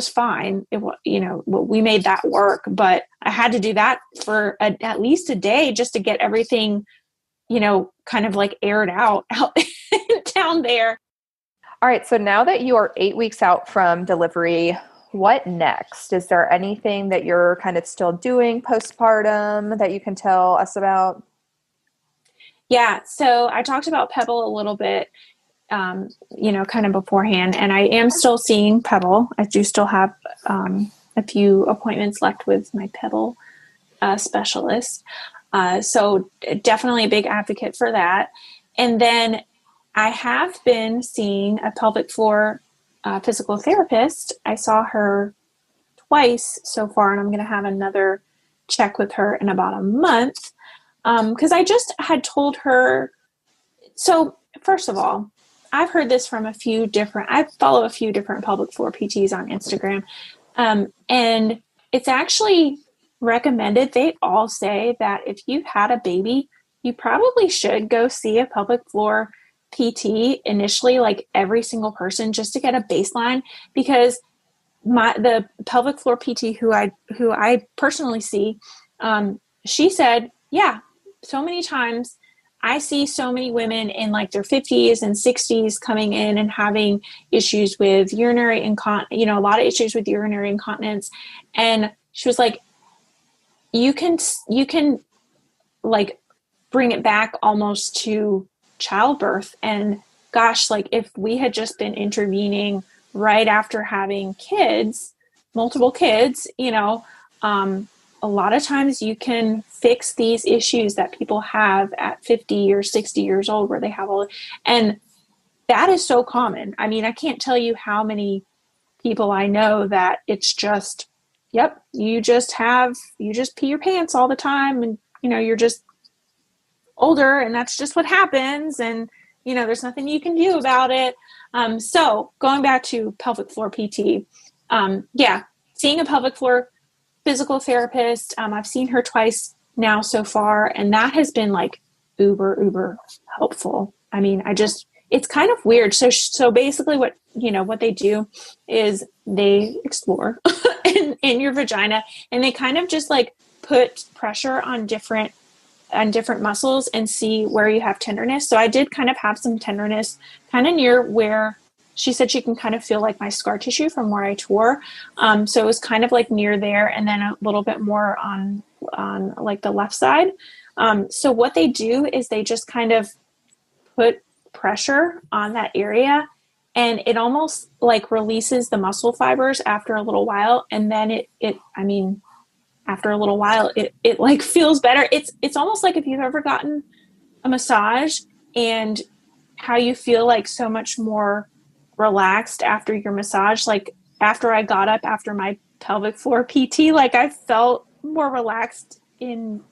Speaker 1: fine. We made that work, but I had to do that for at least a day just to get everything, kind of like aired out down there.
Speaker 4: All right. So now that you are 8 weeks out from delivery, what next? Is there anything that you're kind of still doing postpartum that you can tell us about?
Speaker 1: Yeah. So I talked about Pebble a little bit, kind of beforehand, and I am still seeing Pebble. I do still have a few appointments left with my Pebble specialist. So definitely a big advocate for that. And then I have been seeing a pelvic floor physical therapist. I saw her twice so far, and I'm going to have another check with her in about a month. Because I just had told her, so first of all, I've heard this from I follow a few different pelvic floor PTs on Instagram. And it's actually recommended. They all say that if you've had a baby, you probably should go see a pelvic floor PT initially, like every single person, just to get a baseline, because the pelvic floor PT who I personally see, she said, so many times I see so many women in like their 50s and 60s coming in and having issues with urinary incontinence, a lot of issues with urinary incontinence. And she was like, you can like bring it back almost to childbirth. And gosh, like if we had just been intervening right after having kids, multiple kids, a lot of times you can fix these issues that people have at 50 or 60 years old where they have and that is so common. I mean, I can't tell you how many people I know that it's just, yep, you just pee your pants all the time and, you're just older and that's just what happens. And, there's nothing you can do about it. So going back to pelvic floor PT, seeing a pelvic floor physical therapist. I've seen her twice now so far, and that has been like uber helpful. I mean, it's kind of weird. So basically what they do is they explore in your vagina and they kind of just like put pressure on different muscles and see where you have tenderness. So I did kind of have some tenderness kind of near where she said she can kind of feel like my scar tissue from where I tore. So it was kind of like near there and then a little bit more on like the left side. So what they do is they just kind of put pressure on that area and it almost like releases the muscle fibers after a little while. And then after a little while, it like feels better. It's almost like if you've ever gotten a massage and how you feel like so much more relaxed after your massage. Like after I got up after my pelvic floor PT, like I felt more relaxed in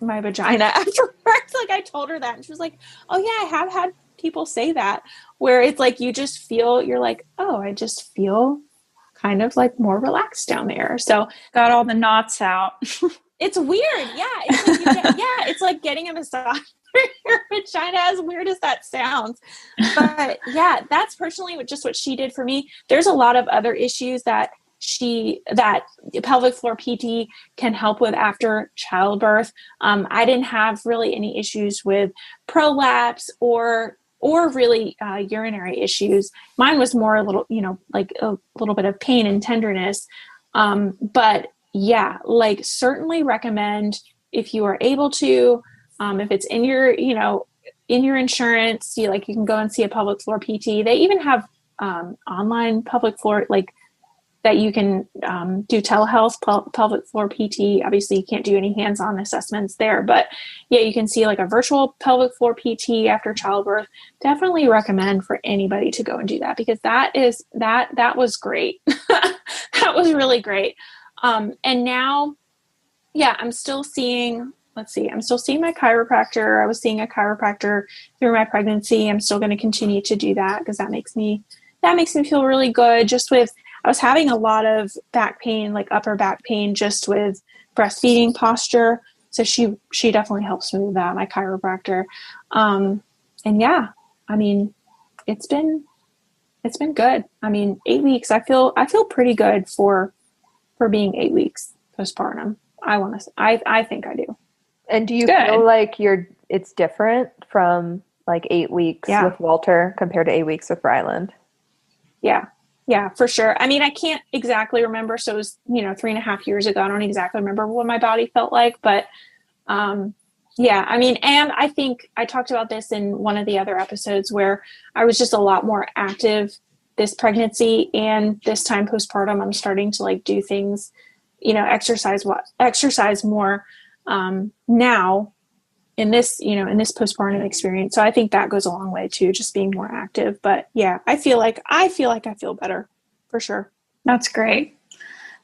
Speaker 1: my vagina afterwards. Like I told her that and she was like, oh yeah, I have had people say that where it's like, you're like, oh, I just feel kind of like more relaxed down there. So
Speaker 5: got all the knots out.
Speaker 1: It's weird. Yeah. It's like getting a massage for your vagina, as weird as that sounds. But yeah, that's personally what she did for me. There's a lot of other issues that pelvic floor PT can help with after childbirth. I didn't have really any issues with prolapse or really urinary issues. Mine was more a little, like a little bit of pain and tenderness. But yeah, like certainly recommend if you are able to, if it's in your, in your insurance, you can go and see a pelvic floor PT. They even have online pelvic floor, like that you can do telehealth pelvic floor PT. Obviously you can't do any hands-on assessments there, but yeah, you can see like a virtual pelvic floor PT after childbirth. Definitely recommend for anybody to go and do that because that was great. That was really great. And now, yeah, I'm still seeing my chiropractor. I was seeing a chiropractor through my pregnancy. I'm still going to continue to do that because that makes me feel really good. I was having a lot of back pain, like upper back pain, just with breastfeeding posture. So she definitely helps me with that, my chiropractor. And yeah, I mean, it's been good. I mean, 8 weeks, I feel pretty good for being 8 weeks postpartum. I think I do.
Speaker 4: And do you feel like it's different from like 8 weeks with Walter compared to 8 weeks with Ryland?
Speaker 1: Yeah, for sure. I mean, I can't exactly remember. So it was, 3.5 years ago. I don't exactly remember what my body felt like, but yeah, I mean, and I think I talked about this in one of the other episodes where I was just a lot more active this pregnancy and this time postpartum. I'm starting to like do things, exercise more now in this postpartum experience. So I think that goes a long way too, just being more active. But yeah, I feel like I feel better for sure.
Speaker 5: That's great.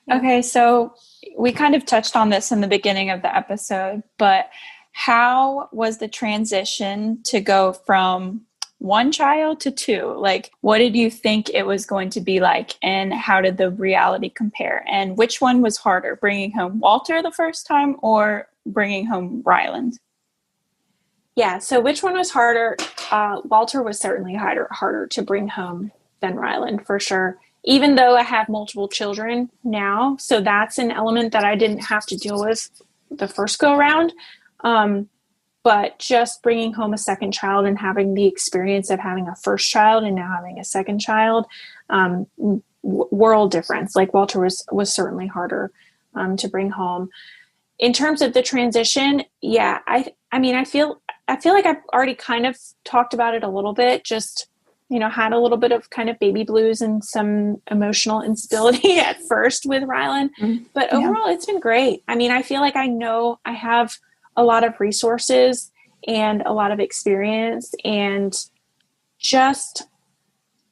Speaker 5: Yeah. Okay. So we kind of touched on this in the beginning of the episode, but how was the transition to go from one child to two? Like, what did you think it was going to be like, and how did the reality compare? And which one was harder, bringing home Walter the first time or bringing home Ryland?
Speaker 1: Yeah. So which one was harder? Walter was certainly harder to bring home than Ryland for sure. Even though I have multiple children now. So that's an element that I didn't have to deal with the first go around. But just bringing home a second child and having the experience of having a first child and now having a second child, world difference. Like Walter was certainly harder to bring home. in terms of the transition, yeah, I mean, I feel like I've already kind of talked about it a little bit, just, had a little bit of kind of baby blues and some emotional instability at first with Ryland, but overall it's been great. I mean, I feel like I know I have a lot of resources and a lot of experience, and just,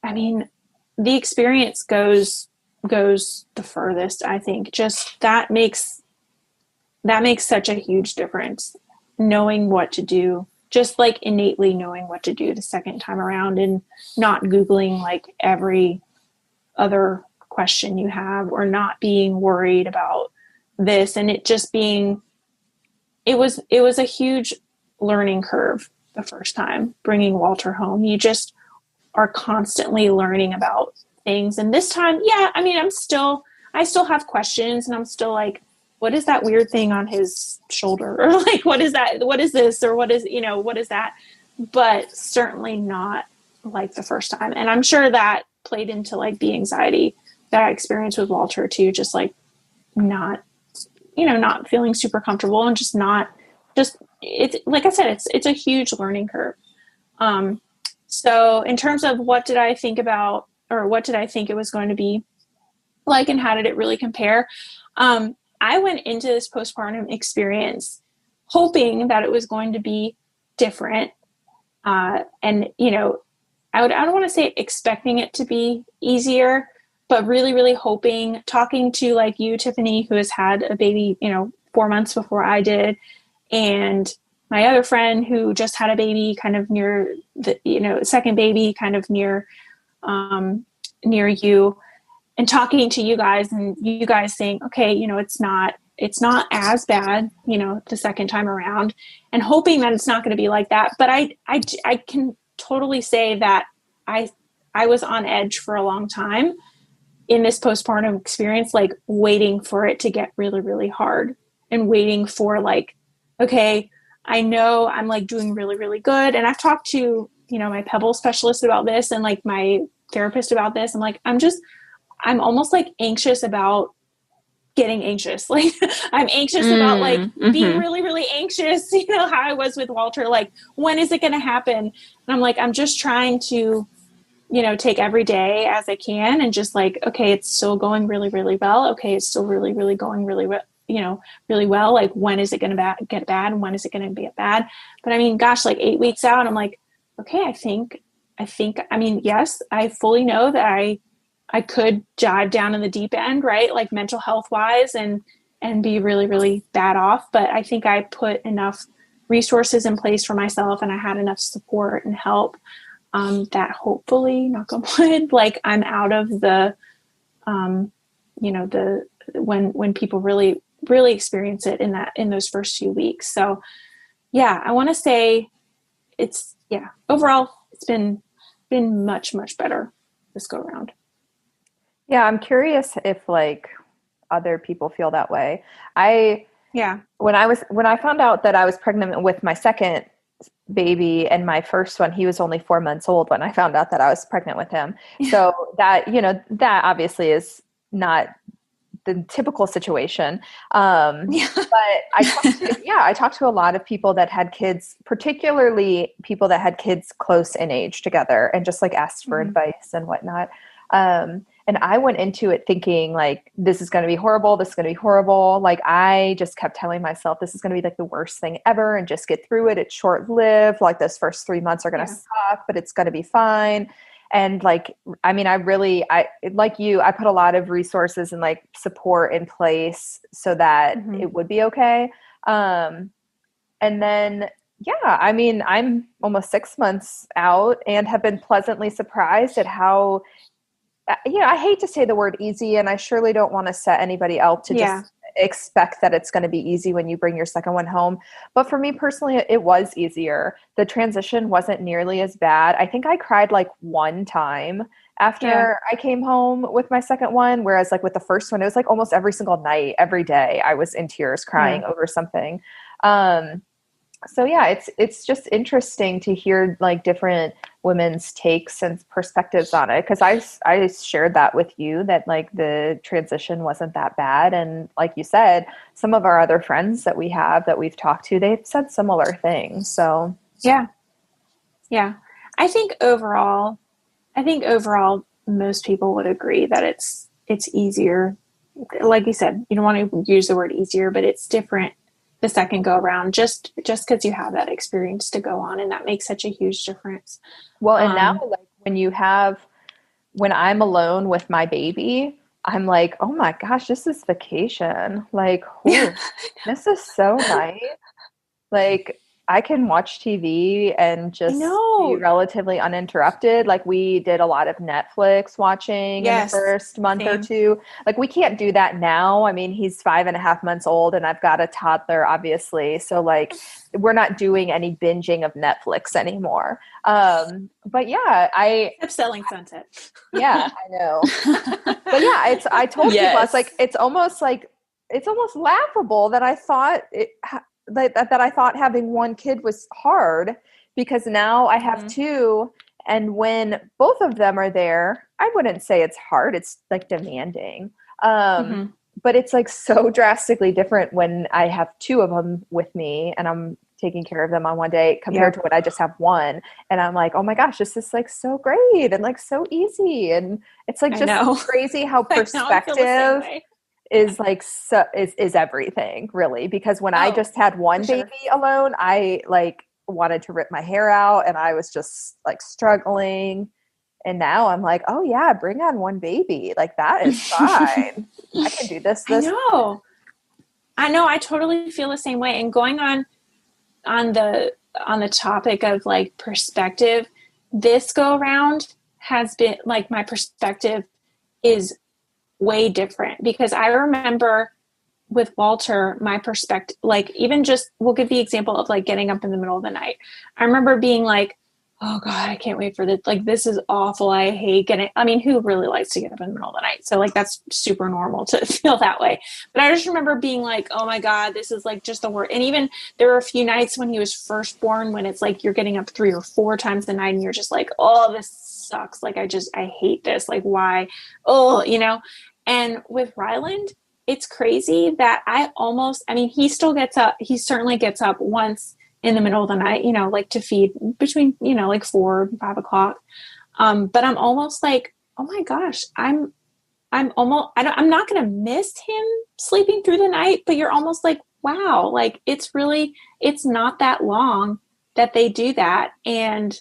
Speaker 1: I mean, the experience goes the furthest, I think. Just that makes such a huge difference, knowing what to do, just like innately knowing what to do the second time around, and not Googling like every other question you have, or not being worried about this. And it just being, it was a huge learning curve the first time bringing Walter home. You just are constantly learning about things. And this time, yeah, I mean, I still have questions, and I'm still like, what is that weird thing on his shoulder? Or like, what is that? What is this? Or what is that? But certainly not like the first time. And I'm sure that played into like the anxiety that I experienced with Walter too, just like not feeling super comfortable, and it's like I said, it's a huge learning curve. So in terms of what did I think about, or what did I think it was going to be like, and how did it really compare? I went into this postpartum experience hoping that it was going to be different. And, I don't want to say expecting it to be easier, but really, really hoping, talking to like you, Tiffany, who has had a baby, 4 months before I did, and my other friend who just had a baby kind of near the, second baby kind of near you, and talking to you guys, and you guys saying, okay, it's not as bad, the second time around, and hoping that it's not going to be like that. But I can totally say that I was on edge for a long time in this postpartum experience, like waiting for it to get really, really hard, and waiting for like, okay, I know I'm like doing really, really good. And I've talked to, my Pebble specialist about this, and like my therapist about this. I'm like, I'm almost like anxious about getting anxious. Like I'm anxious about like being really, really anxious, how I was with Walter, like, when is it going to happen? And I'm like, I'm just trying to, take every day as I can, and just like, okay, it's still going really, really well. Okay. It's still really, really going really well. Really well, like when is it going to get bad, and when is it going to get bad? But I mean, gosh, like 8 weeks out, I'm like, okay, I think, I mean, yes, I fully know that I could dive down in the deep end, right? Like mental health wise, and be really, really bad off. But I think I put enough resources in place for myself, and I had enough support and help, that hopefully, knock on wood, like I'm out of the, when people really, really experience it in those first few weeks. So yeah, I want to say overall it's been much, much better this go around.
Speaker 4: Yeah. I'm curious if like other people feel that way. When I found out that I was pregnant with my second baby, and my first one, he was only 4 months old when I found out that I was pregnant with him. So that, that obviously is not the typical situation. But I talked to a lot of people that had kids, particularly people that had kids close in age together, and just like asked for advice and whatnot. And I went into it thinking like, this is going to be horrible. This is going to be horrible. Like I just kept telling myself, this is going to be like the worst thing ever, and just get through it. It's short lived. Like those first 3 months are going to suck, but it's going to be fine. And like, I mean, I like you, I put a lot of resources and like support in place so that it would be okay. And then, I mean, I'm almost 6 months out and have been pleasantly surprised at how, I hate to say the word easy, and I surely don't want to set anybody else to just expect that it's going to be easy when you bring your second one home. But for me personally, it was easier. The transition wasn't nearly as bad. I think I cried like one time after I came home with my second one, whereas like with the first one, it was like almost every single night, every day, I was in tears crying over something. So yeah, it's just interesting to hear like different women's takes and perspectives on it, because I shared that with you that like the transition wasn't that bad, and like you said, some of our other friends that we have that we've talked to, they've said similar things. So
Speaker 1: Yeah. Yeah. I think overall most people would agree that it's easier. Like you said, you don't want to use the word easier, but it's different the second go around, just because you have that experience to go on, and that makes such a huge difference.
Speaker 4: well, and now like when I'm alone with my baby, I'm like, oh my gosh, this is vacation. Like, whew, this is so nice. Like, I can watch TV and just be relatively uninterrupted. Like, we did a lot of Netflix watching in the first month or two. Like, we can't do that now. I mean, he's 5.5 months old and I've got a toddler, obviously. So, like, we're not doing any binging of Netflix anymore. But yeah,
Speaker 1: Kept selling Sunset.
Speaker 4: Yeah, I know. But yeah, I told people, I was like, it's almost laughable that I thought that I thought having one kid was hard, because now I have two, and when both of them are there, I wouldn't say it's hard. It's like demanding. But it's like so drastically different when I have two of them with me and I'm taking care of them on one day compared to when I just have one. And I'm like, oh my gosh, this is like so great and like so easy. And it's like just crazy how perspective is like is everything, really, because when I just had one baby alone, I like wanted to rip my hair out and I was just like struggling, and now I'm like, oh yeah, bring on one baby, like that is fine. I can do this.
Speaker 1: I know I totally feel the same way. And going on the topic of like perspective, this go around has been like, my perspective is way different, because I remember with Walter, my perspective, like even just, we'll give the example of like getting up in the middle of the night. I remember being like, oh God, I can't wait for this. Like, this is awful. I hate getting, I mean, who really likes to get up in the middle of the night? So like, that's super normal to feel that way. But I just remember being like, oh my God, this is like just the worst. And even there were a few nights when he was first born, when it's like, you're getting up 3 or 4 times a night and you're just like, oh, this sucks. Like, I hate this. Like, why? Oh, and with Ryland, it's crazy that he still gets up. He certainly gets up once in the middle of the night, like to feed between, like 4 and 5 o'clock. But I'm almost like, oh my gosh, I'm not going to miss him sleeping through the night, but you're almost like, wow, like it's not that long that they do that. And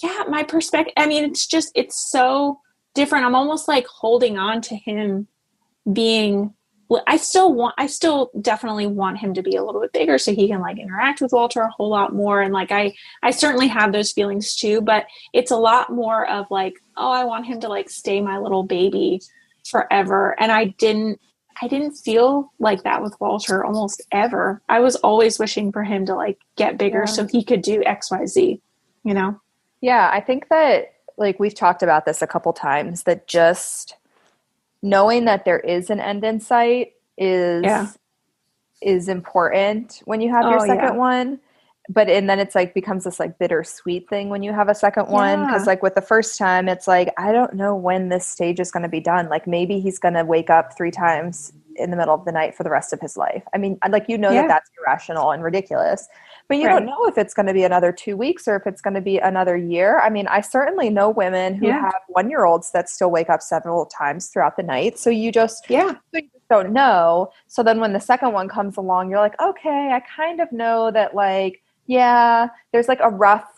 Speaker 1: yeah, my perspective, it's so different. I'm almost like holding on to him being, I still definitely want him to be a little bit bigger so he can like interact with Walter a whole lot more. And like, I certainly have those feelings too, but it's a lot more of like, oh, I want him to like stay my little baby forever. And I didn't feel like that with Walter almost ever. I was always wishing for him to like get bigger so he could do XYZ,
Speaker 4: Yeah. I think that like we've talked about this a couple times, that just knowing that there is an end in sight is important when you have your second one. And then it's like becomes this like bittersweet thing when you have a second one. Cause like with the first time, it's like, I don't know when this stage is going to be done. Like maybe he's going to wake up 3 times in the middle of the night for the rest of his life. I mean, like, that that's irrational and ridiculous, but you don't know if it's going to be another 2 weeks or if it's going to be another year. I mean, I certainly know women who have 1-year-olds that still wake up several times throughout the night. So you just, don't know. So then when the second one comes along, you're like, okay, I kind of know that like, there's like a rough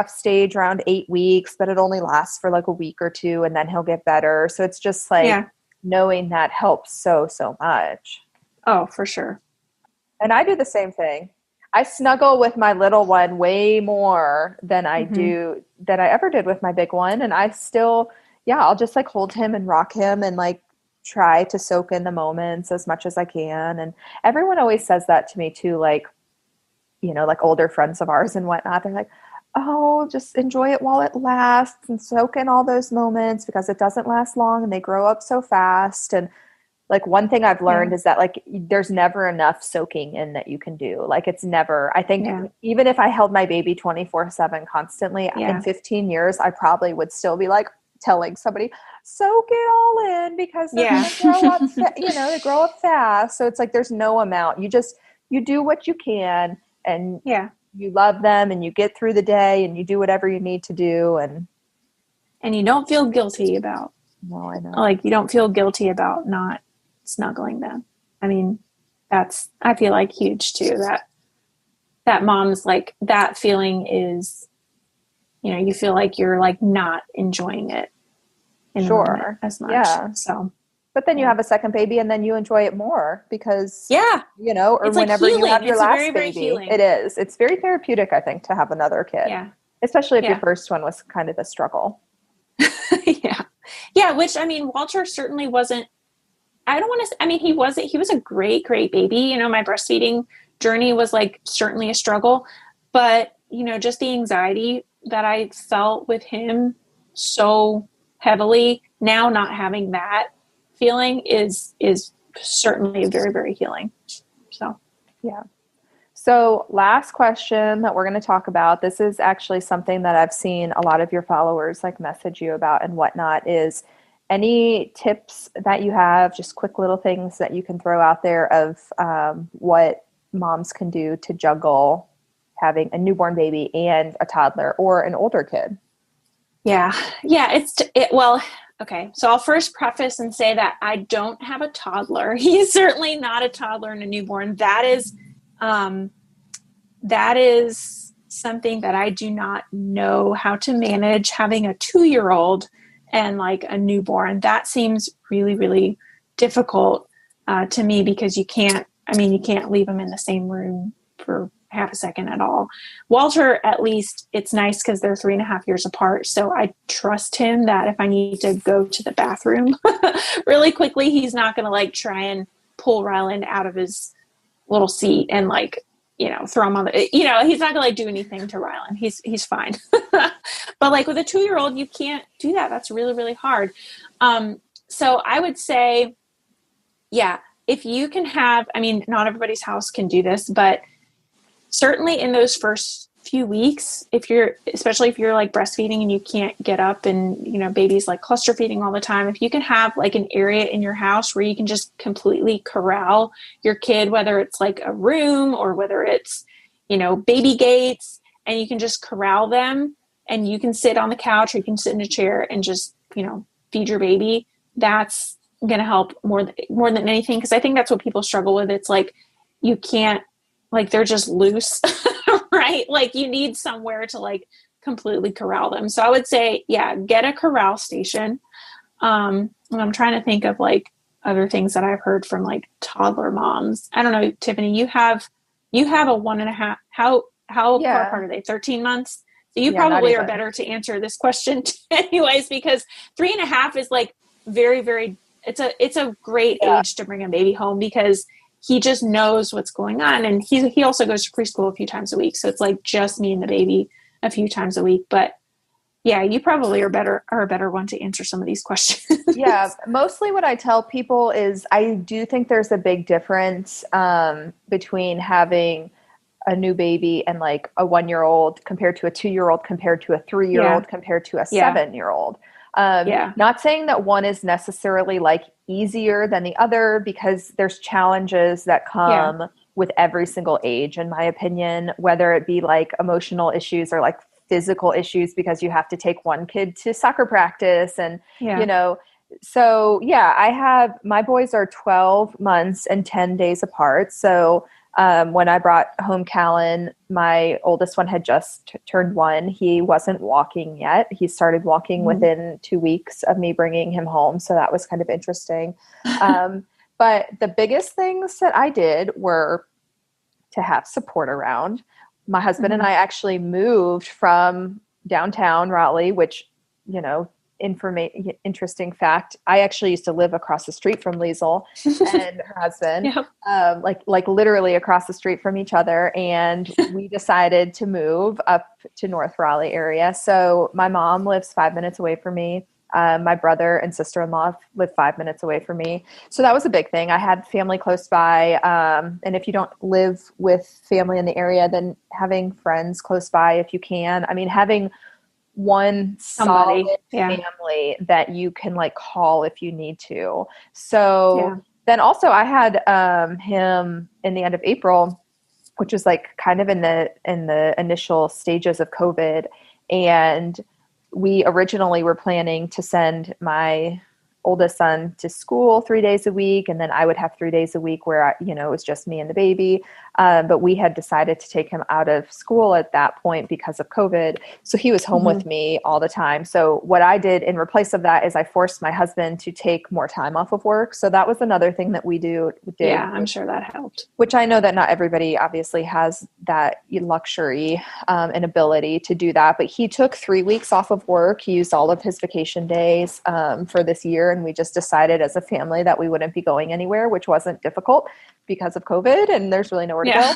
Speaker 4: stage around 8 weeks, but it only lasts for like a week or 2 and then he'll get better. So it's just like knowing that helps so much.
Speaker 1: Oh, for sure.
Speaker 4: And I do the same thing. I snuggle with my little one way more than I ever did with my big one. And I still, I'll just like hold him and rock him and like try to soak in the moments as much as I can. And everyone always says that to me too. Like, like older friends of ours and whatnot, they're like, oh, just enjoy it while it lasts and soak in all those moments because it doesn't last long and they grow up so fast. And Like one thing I've learned is that like there's never enough soaking in that you can do. Like it's never, I think even if I held my baby 24/7 constantly in 15 years, I probably would still be like telling somebody, soak it all in because they're going to grow up, they grow up fast. So it's like, there's no amount. You do what you can, and you love them, and you get through the day, and you do whatever you need to do.
Speaker 1: And you don't feel guilty about,
Speaker 4: I know.
Speaker 1: Like you don't feel guilty about not snuggling them. I mean, that's, I feel like huge too, that mom's like, that feeling is, you feel like you're like not enjoying it in the moment as much. Yeah. So,
Speaker 4: but then you have a second baby and then you enjoy it more because, or
Speaker 1: it's
Speaker 4: whenever
Speaker 1: like
Speaker 4: you have your last
Speaker 1: very, very
Speaker 4: baby,
Speaker 1: healing.
Speaker 4: It is. It's very therapeutic, I think, to have another kid. Yeah. Especially if your first one was kind of a struggle.
Speaker 1: Yeah. Which, I mean, Walter certainly wasn't, he was a great, great baby. My breastfeeding journey was like certainly a struggle, but just the anxiety that I felt with him so heavily, now not having that feeling is certainly very, very healing. So,
Speaker 4: yeah. So last question that we're going to talk about, this is actually something that I've seen a lot of your followers like message you about and whatnot, is any tips that you have, just quick little things that you can throw out there of what moms can do to juggle having a newborn baby and a toddler or an older kid?
Speaker 1: Yeah. Okay. So I'll first preface and say that I don't have a toddler. He's certainly not a toddler and a newborn. That is something that I do not know how to manage, having a 2-year-old and like a newborn. That seems really, really difficult to me because you can't leave them in the same room for half a second at all. Walter, at least it's nice because they're 3.5 years apart. So I trust him that if I need to go to the bathroom really quickly, he's not going to like try and pull Ryland out of his little seat and like, throw him on the, he's not gonna like do anything to Ryland. He's fine. But like with a 2-year-old, you can't do that. That's really, really hard. So I would say, if you can have, not everybody's house can do this, but certainly in those first few weeks, especially if you're like breastfeeding and you can't get up and, baby's like cluster feeding all the time, if you can have like an area in your house where you can just completely corral your kid, whether it's like a room or whether it's, baby gates, and you can just corral them and you can sit on the couch or you can sit in a chair and just, feed your baby, that's going to help more than anything. Cause I think that's what people struggle with. It's like, you can't, like, they're just loose, right? Like you need somewhere to like completely corral them. So I would say, get a corral station. And I'm trying to think of like other things that I've heard from like toddler moms. I don't know, Tiffany, you have a 1.5, how far apart are they? 13 months? So you probably are better to answer this question anyways, because 3.5 is like very, very, it's a great age to bring a baby home because he just knows what's going on. And he also goes to preschool a few times a week. So it's like just me and the baby a few times a week. But you probably are a better one to answer some of these questions.
Speaker 4: Mostly what I tell people is I do think there's a big difference between having a new baby and like a 1-year-old compared to a 2-year-old, compared to a 3-year-old, compared to a 7-year-old. Not saying that one is necessarily like easier than the other, because there's challenges that come with every single age, in my opinion, whether it be like emotional issues or like physical issues, because you have to take one kid to soccer practice and, so I have, my boys are 12 months and 10 days apart. So when I brought home Callan, my oldest one had just turned 1. He wasn't walking yet. He started walking within 2 weeks of me bringing him home. So that was kind of interesting. But the biggest things that I did were to have support around. My husband and I actually moved from downtown Raleigh, which, interesting fact, I actually used to live across the street from Liesl and her husband, like literally across the street from each other. And we decided to move up to North Raleigh area. So my mom lives 5 minutes away from me. My brother and sister-in-law live 5 minutes away from me. So that was a big thing. I had family close by. And if you don't live with family in the area, then having friends close by if you can. I mean, having one solid family that you can like call if you need to. So then also I had him in the end of April, which was like kind of in the initial stages of COVID. And we originally were planning to send my oldest son to school 3 days a week. And then I would have 3 days a week where, it was just me and the baby. But we had decided to take him out of school at that point because of COVID. So he was home with me all the time. So what I did in replace of that is I forced my husband to take more time off of work. So that was another thing that we did.
Speaker 5: Yeah, I'm sure that helped.
Speaker 4: Which I know that not everybody obviously has that luxury and ability to do that. But he took 3 weeks off of work. He used all of his vacation days for this year. And we just decided as a family that we wouldn't be going anywhere, which wasn't difficult because of COVID and there's really nowhere to go.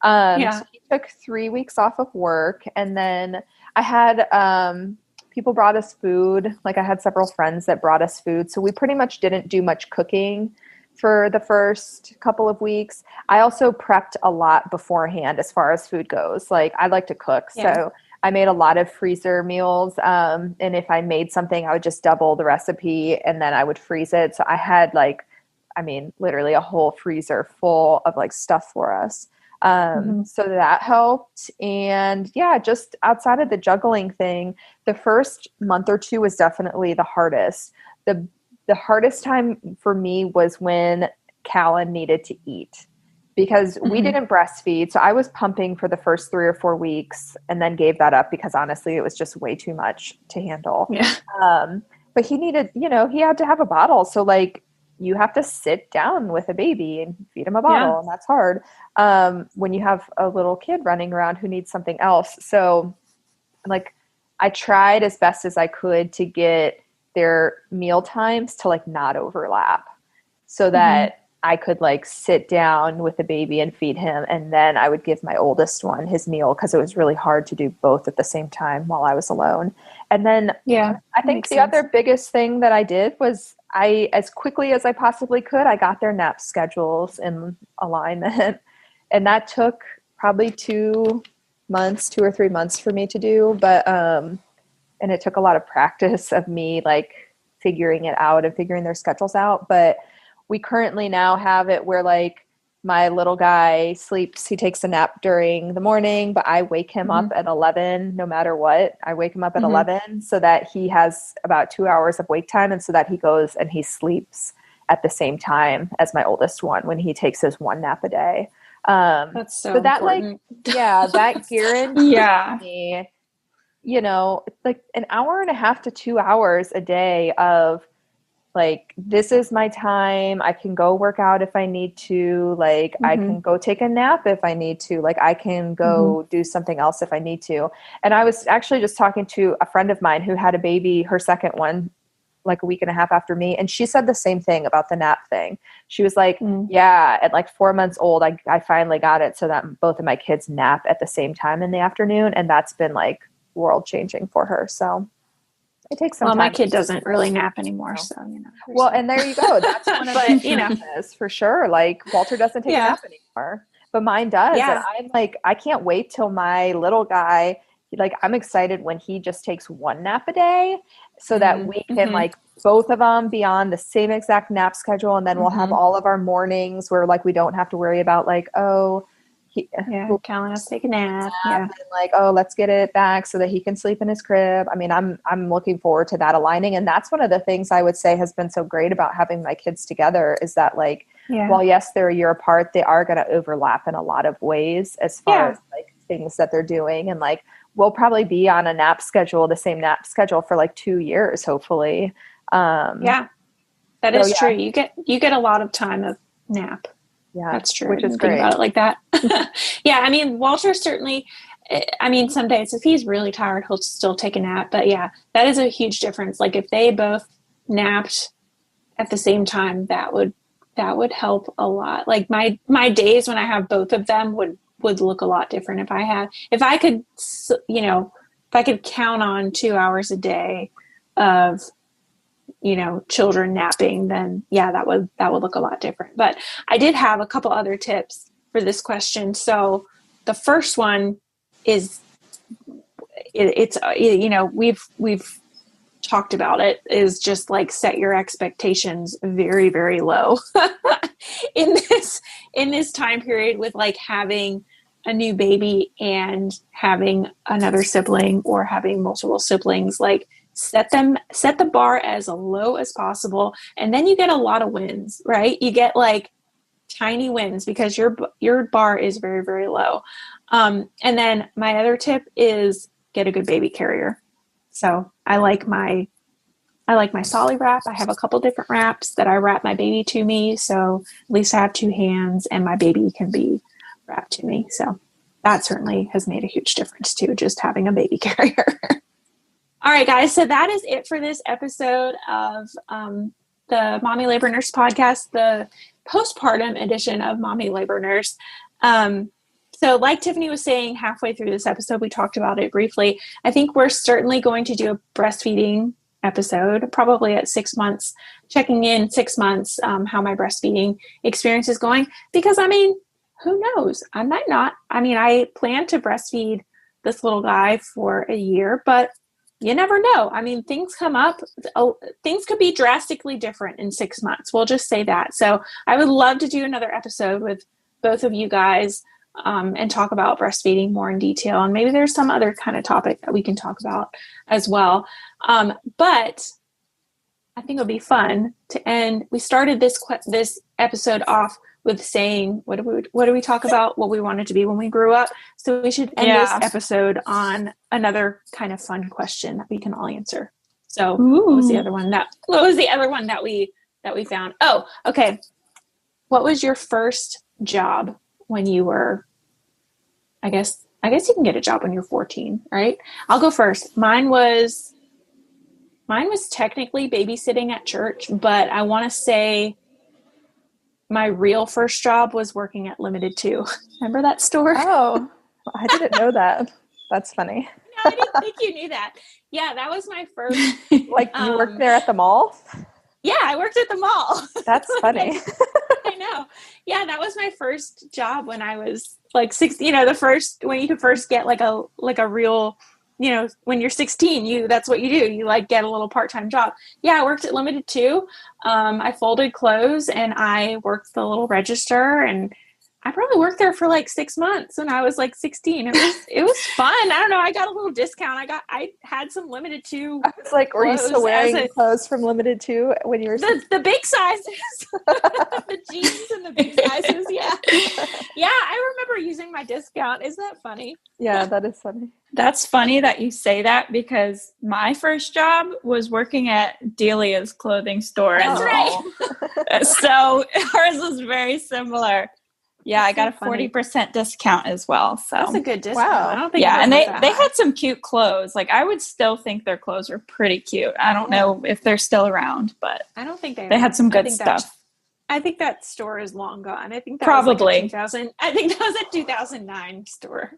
Speaker 4: So he took 3 weeks off of work. And then I had people brought us food. Like I had several friends that brought us food. So we pretty much didn't do much cooking for the first couple of weeks. I also prepped a lot beforehand as far as food goes. Like I like to cook. So I made a lot of freezer meals. And if I made something, I would just double the recipe and then I would freeze it. So I had literally a whole freezer full of like stuff for us. So that helped. And just outside of the juggling thing, the first month or two was definitely the hardest. The hardest time for me was when Callan needed to eat. Because we didn't breastfeed. So I was pumping for the first 3 or 4 weeks and then gave that up because honestly, it was just way too much to handle. Yeah. But he needed, he had to have a bottle. So like you have to sit down with a baby and feed him a bottle. And that's hard when you have a little kid running around who needs something else. So like I tried as best as I could to get their meal times to like not overlap so that I could like sit down with the baby and feed him. And then I would give my oldest one his meal because it was really hard to do both at the same time while I was alone. And then I think the other biggest thing that I did was as quickly as I possibly could, I got their nap schedules in alignment. And that took probably 2 or 3 months for me to do. But, and it took a lot of practice of me like figuring it out and figuring their schedules out. But we currently now have it where like my little guy sleeps, he takes a nap during the morning, but I wake him up at 11, no matter what. I wake him up at 11 so that he has about 2 hours of wake time. And so that he goes and he sleeps at the same time as my oldest one when he takes his one nap a day.
Speaker 5: That's so
Speaker 4: that
Speaker 5: important.
Speaker 4: That guarantees me, like an hour and a half to 2 hours a day of like, this is my time. I can go work out if I need to. Like, I can go take a nap if I need to. Like, I can go do something else if I need to. And I was actually just talking to a friend of mine who had a baby, her second one, like a week and a half after me. And she said the same thing about the nap thing. She was like, at like 4 months old, I finally got it so that both of my kids nap at the same time in the afternoon. And that's been like world changing for her. So it takes some time.
Speaker 5: My kid doesn't really nap anymore, so
Speaker 4: Well, and there you go. That's one of the for sure. Like Walter doesn't take a nap anymore, but mine does. And I'm like, I can't wait till my little guy. Like, I'm excited when he just takes one nap a day, so that we can like both of them be on the same exact nap schedule, and then we'll have all of our mornings where like we don't have to worry about like,
Speaker 5: Callan has to take a nap.
Speaker 4: And like, let's get it back so that he can sleep in his crib. I mean, I'm looking forward to that aligning. And that's one of the things I would say has been so great about having my kids together is that like, while yes, they're a year apart, they are going to overlap in a lot of ways as far as like things that they're doing. And like, we'll probably be on the same nap schedule for like 2 years, hopefully.
Speaker 5: That is true. You get a lot of time of nap.
Speaker 4: Yeah,
Speaker 5: that's true.
Speaker 4: Which is
Speaker 5: great.
Speaker 4: Think
Speaker 5: about it like that. I mean, Walter certainly, some days if he's really tired, he'll still take a nap. But that is a huge difference. Like if they both napped at the same time, that would help a lot. Like my days when I have both of them would look a lot different if I could count on 2 hours a day of
Speaker 1: children napping, then yeah, that would look a lot different. But I did have a couple other tips for this question. So the first one is we've talked about it, is just like set your expectations very, very low in this time period with like having a new baby and having another sibling or having multiple siblings. Like set the bar as low as possible, and then you get a lot of wins, right? You get like tiny wins because your bar is very, very low. And then my other tip is get a good baby carrier. So I like my Solly wrap. I have a couple different wraps that I wrap my baby to me. So at least I have two hands and my baby can be wrapped to me. So that certainly has made a huge difference too, just having a baby carrier. All right, guys. So that is it for this episode of the Mommy Labor Nurse podcast, the postpartum edition of Mommy Labor Nurse. So like Tiffany was saying, halfway through this episode, we talked about it briefly. I think we're certainly going to do a breastfeeding episode, probably at 6 months, checking in 6 months, how my breastfeeding experience is going. Because, who knows? I might not. I plan to breastfeed this little guy for a year, but you never know. Things come up. Things could be drastically different in 6 months. We'll just say that. So I would love to do another episode with both of you guys and talk about breastfeeding more in detail. And maybe there's some other kind of topic that we can talk about as well. But I think it'll be fun to end. We started this episode off with saying, what do we talk about? What we wanted to be when we grew up. So we should end this episode on another kind of fun question that we can all answer. So what was the other one that we found? Oh, okay. What was your first job when you were, I guess you can get a job when you're 14, right? I'll go first. Mine was technically babysitting at church, but I want to say my real first job was working at Limited 2. Remember that store?
Speaker 4: Oh, I didn't know that. That's funny.
Speaker 1: No, I didn't think you knew that. Yeah, that was my first.
Speaker 4: Like you worked there at the mall?
Speaker 1: Yeah, I worked at the mall.
Speaker 4: That's funny.
Speaker 1: I know. Yeah, that was my first job when I was like 16. When you could first get like a real, when you're 16, that's what you do. You like get a little part-time job. Yeah, I worked at Limited 2. I folded clothes and I worked the little register, and I probably worked there for like 6 months when I was like 16. It was fun. I don't know. I got a little discount. I had some Limited 2.
Speaker 4: I was like, were you still wearing clothes from Limited 2 when you were
Speaker 1: the big sizes, the jeans and the big sizes? Yeah. Yeah. I remember using my discount. Isn't that funny?
Speaker 4: Yeah, that is funny.
Speaker 5: That's funny that you say that, because my first job was working at Delia's clothing store.
Speaker 1: That's right.
Speaker 5: So ours was very similar. Yeah, I got a 40% discount as well. So
Speaker 1: that's a good discount.
Speaker 4: Wow.
Speaker 1: I don't think.
Speaker 5: Yeah, and they had some cute clothes. Like I would still think their clothes were pretty cute. I don't know if they're still around, but
Speaker 1: I don't think
Speaker 5: they had some good stuff.
Speaker 1: I think that store is long gone. I think that
Speaker 5: probably
Speaker 1: was like 2000. I think that was a 2009 store.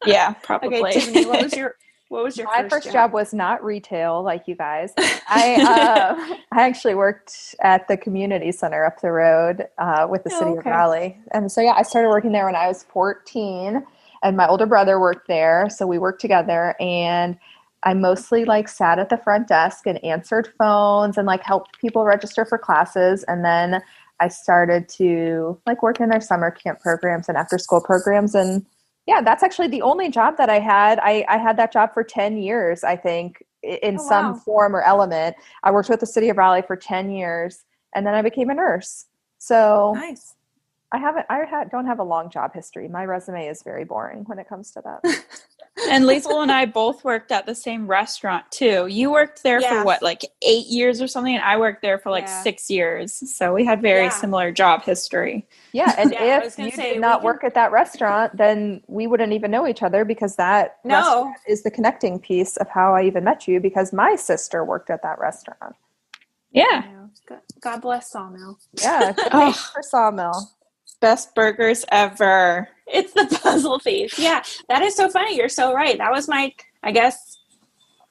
Speaker 5: Yeah, probably.
Speaker 1: Okay, Tiffany, what was your
Speaker 4: My first job was not retail like you guys. I actually worked at the community center up the road with the city of Raleigh. And so, yeah, I started working there when I was 14, and my older brother worked there. So we worked together, and I mostly sat at the front desk and answered phones and helped people register for classes. And then I started to work in their summer camp programs and after school programs. And yeah, that's actually the only job that I had. I had that job for 10 years, I think, in some form or element. I worked with the city of Raleigh for 10 years, and then I became a nurse. So
Speaker 1: nice.
Speaker 4: I don't have a long job history. My resume is very boring when it comes to that.
Speaker 5: And Liesl and I both worked at the same restaurant too. You worked there for what, 8 years or something? And I worked there for 6 years. So we had very similar job history.
Speaker 4: Yeah. And if you did not work at that restaurant, then we wouldn't even know each other, because that restaurant is the connecting piece of how I even met you, because my sister worked at that restaurant.
Speaker 5: Yeah.
Speaker 1: God bless Sawmill.
Speaker 4: Yeah. Thanks for Sawmill.
Speaker 5: Best burgers ever.
Speaker 1: It's the puzzle piece. Yeah, that is so funny. You're so right. That was my, I guess,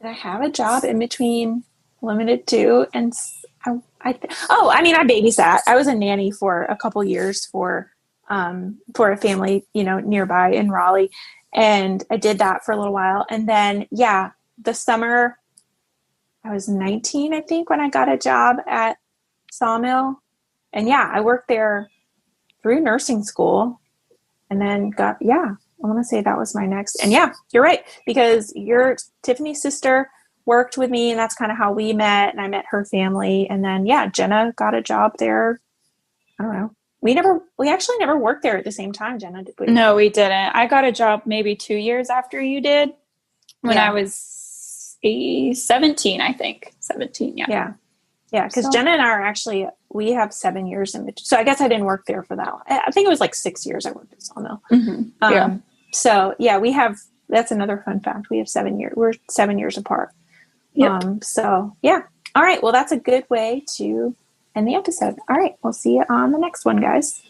Speaker 1: did I have a job in between Limited 2 and I babysat. I was a nanny for a couple years for a family, nearby in Raleigh. And I did that for a little while. And then, the summer, I was 19, I think, when I got a job at Sawmill. And I worked there through nursing school and then I want to say that was my next. And you're right, because Tiffany's sister worked with me, and that's kind of how we met. And I met her family. And then, Jenna got a job there. I don't know. We actually never worked there at the same time, Jenna, did we?
Speaker 5: No, we didn't. I got a job maybe 2 years after you did when I was 17, I think. 17, yeah.
Speaker 1: Yeah. Yeah, because Jenna and I are actually, we have 7 years in between. So I guess I didn't work there for that long. I think it was like 6 years I worked at Sawmill.
Speaker 5: Mm-hmm.
Speaker 1: So we have, that's another fun fact. We have 7 years. We're 7 years apart.
Speaker 5: Yep.
Speaker 1: All right. Well, that's a good way to end the episode. All right. We'll see you on the next one, guys.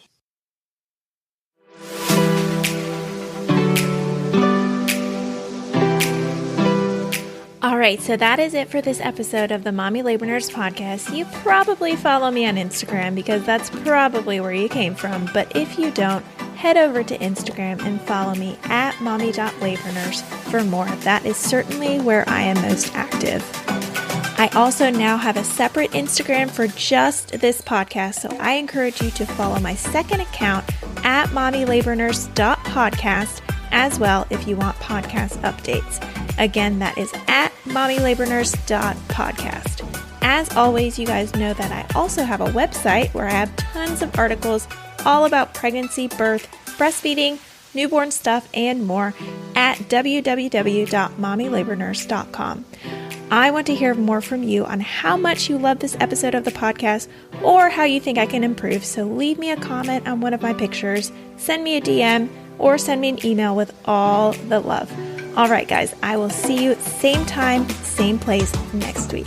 Speaker 1: All right, so that is it for this episode of the Mommy Labor Nurse podcast. You probably follow me on Instagram because that's probably where you came from. But if you don't, head over to Instagram and follow me at mommy.labornurse for more. That is certainly where I am most active. I also now have a separate Instagram for just this podcast, so I encourage you to follow my second account at mommylabornurse.podcast as well if you want podcast updates. Again, that is at mommylabornurse.podcast. As always, you guys know that I also have a website where I have tons of articles all about pregnancy, birth, breastfeeding, newborn stuff, and more at www.mommylabornurse.com. I want to hear more from you on how much you love this episode of the podcast or how you think I can improve. So leave me a comment on one of my pictures, send me a DM, or send me an email with all the love. All right, guys, I will see you same time, same place next week.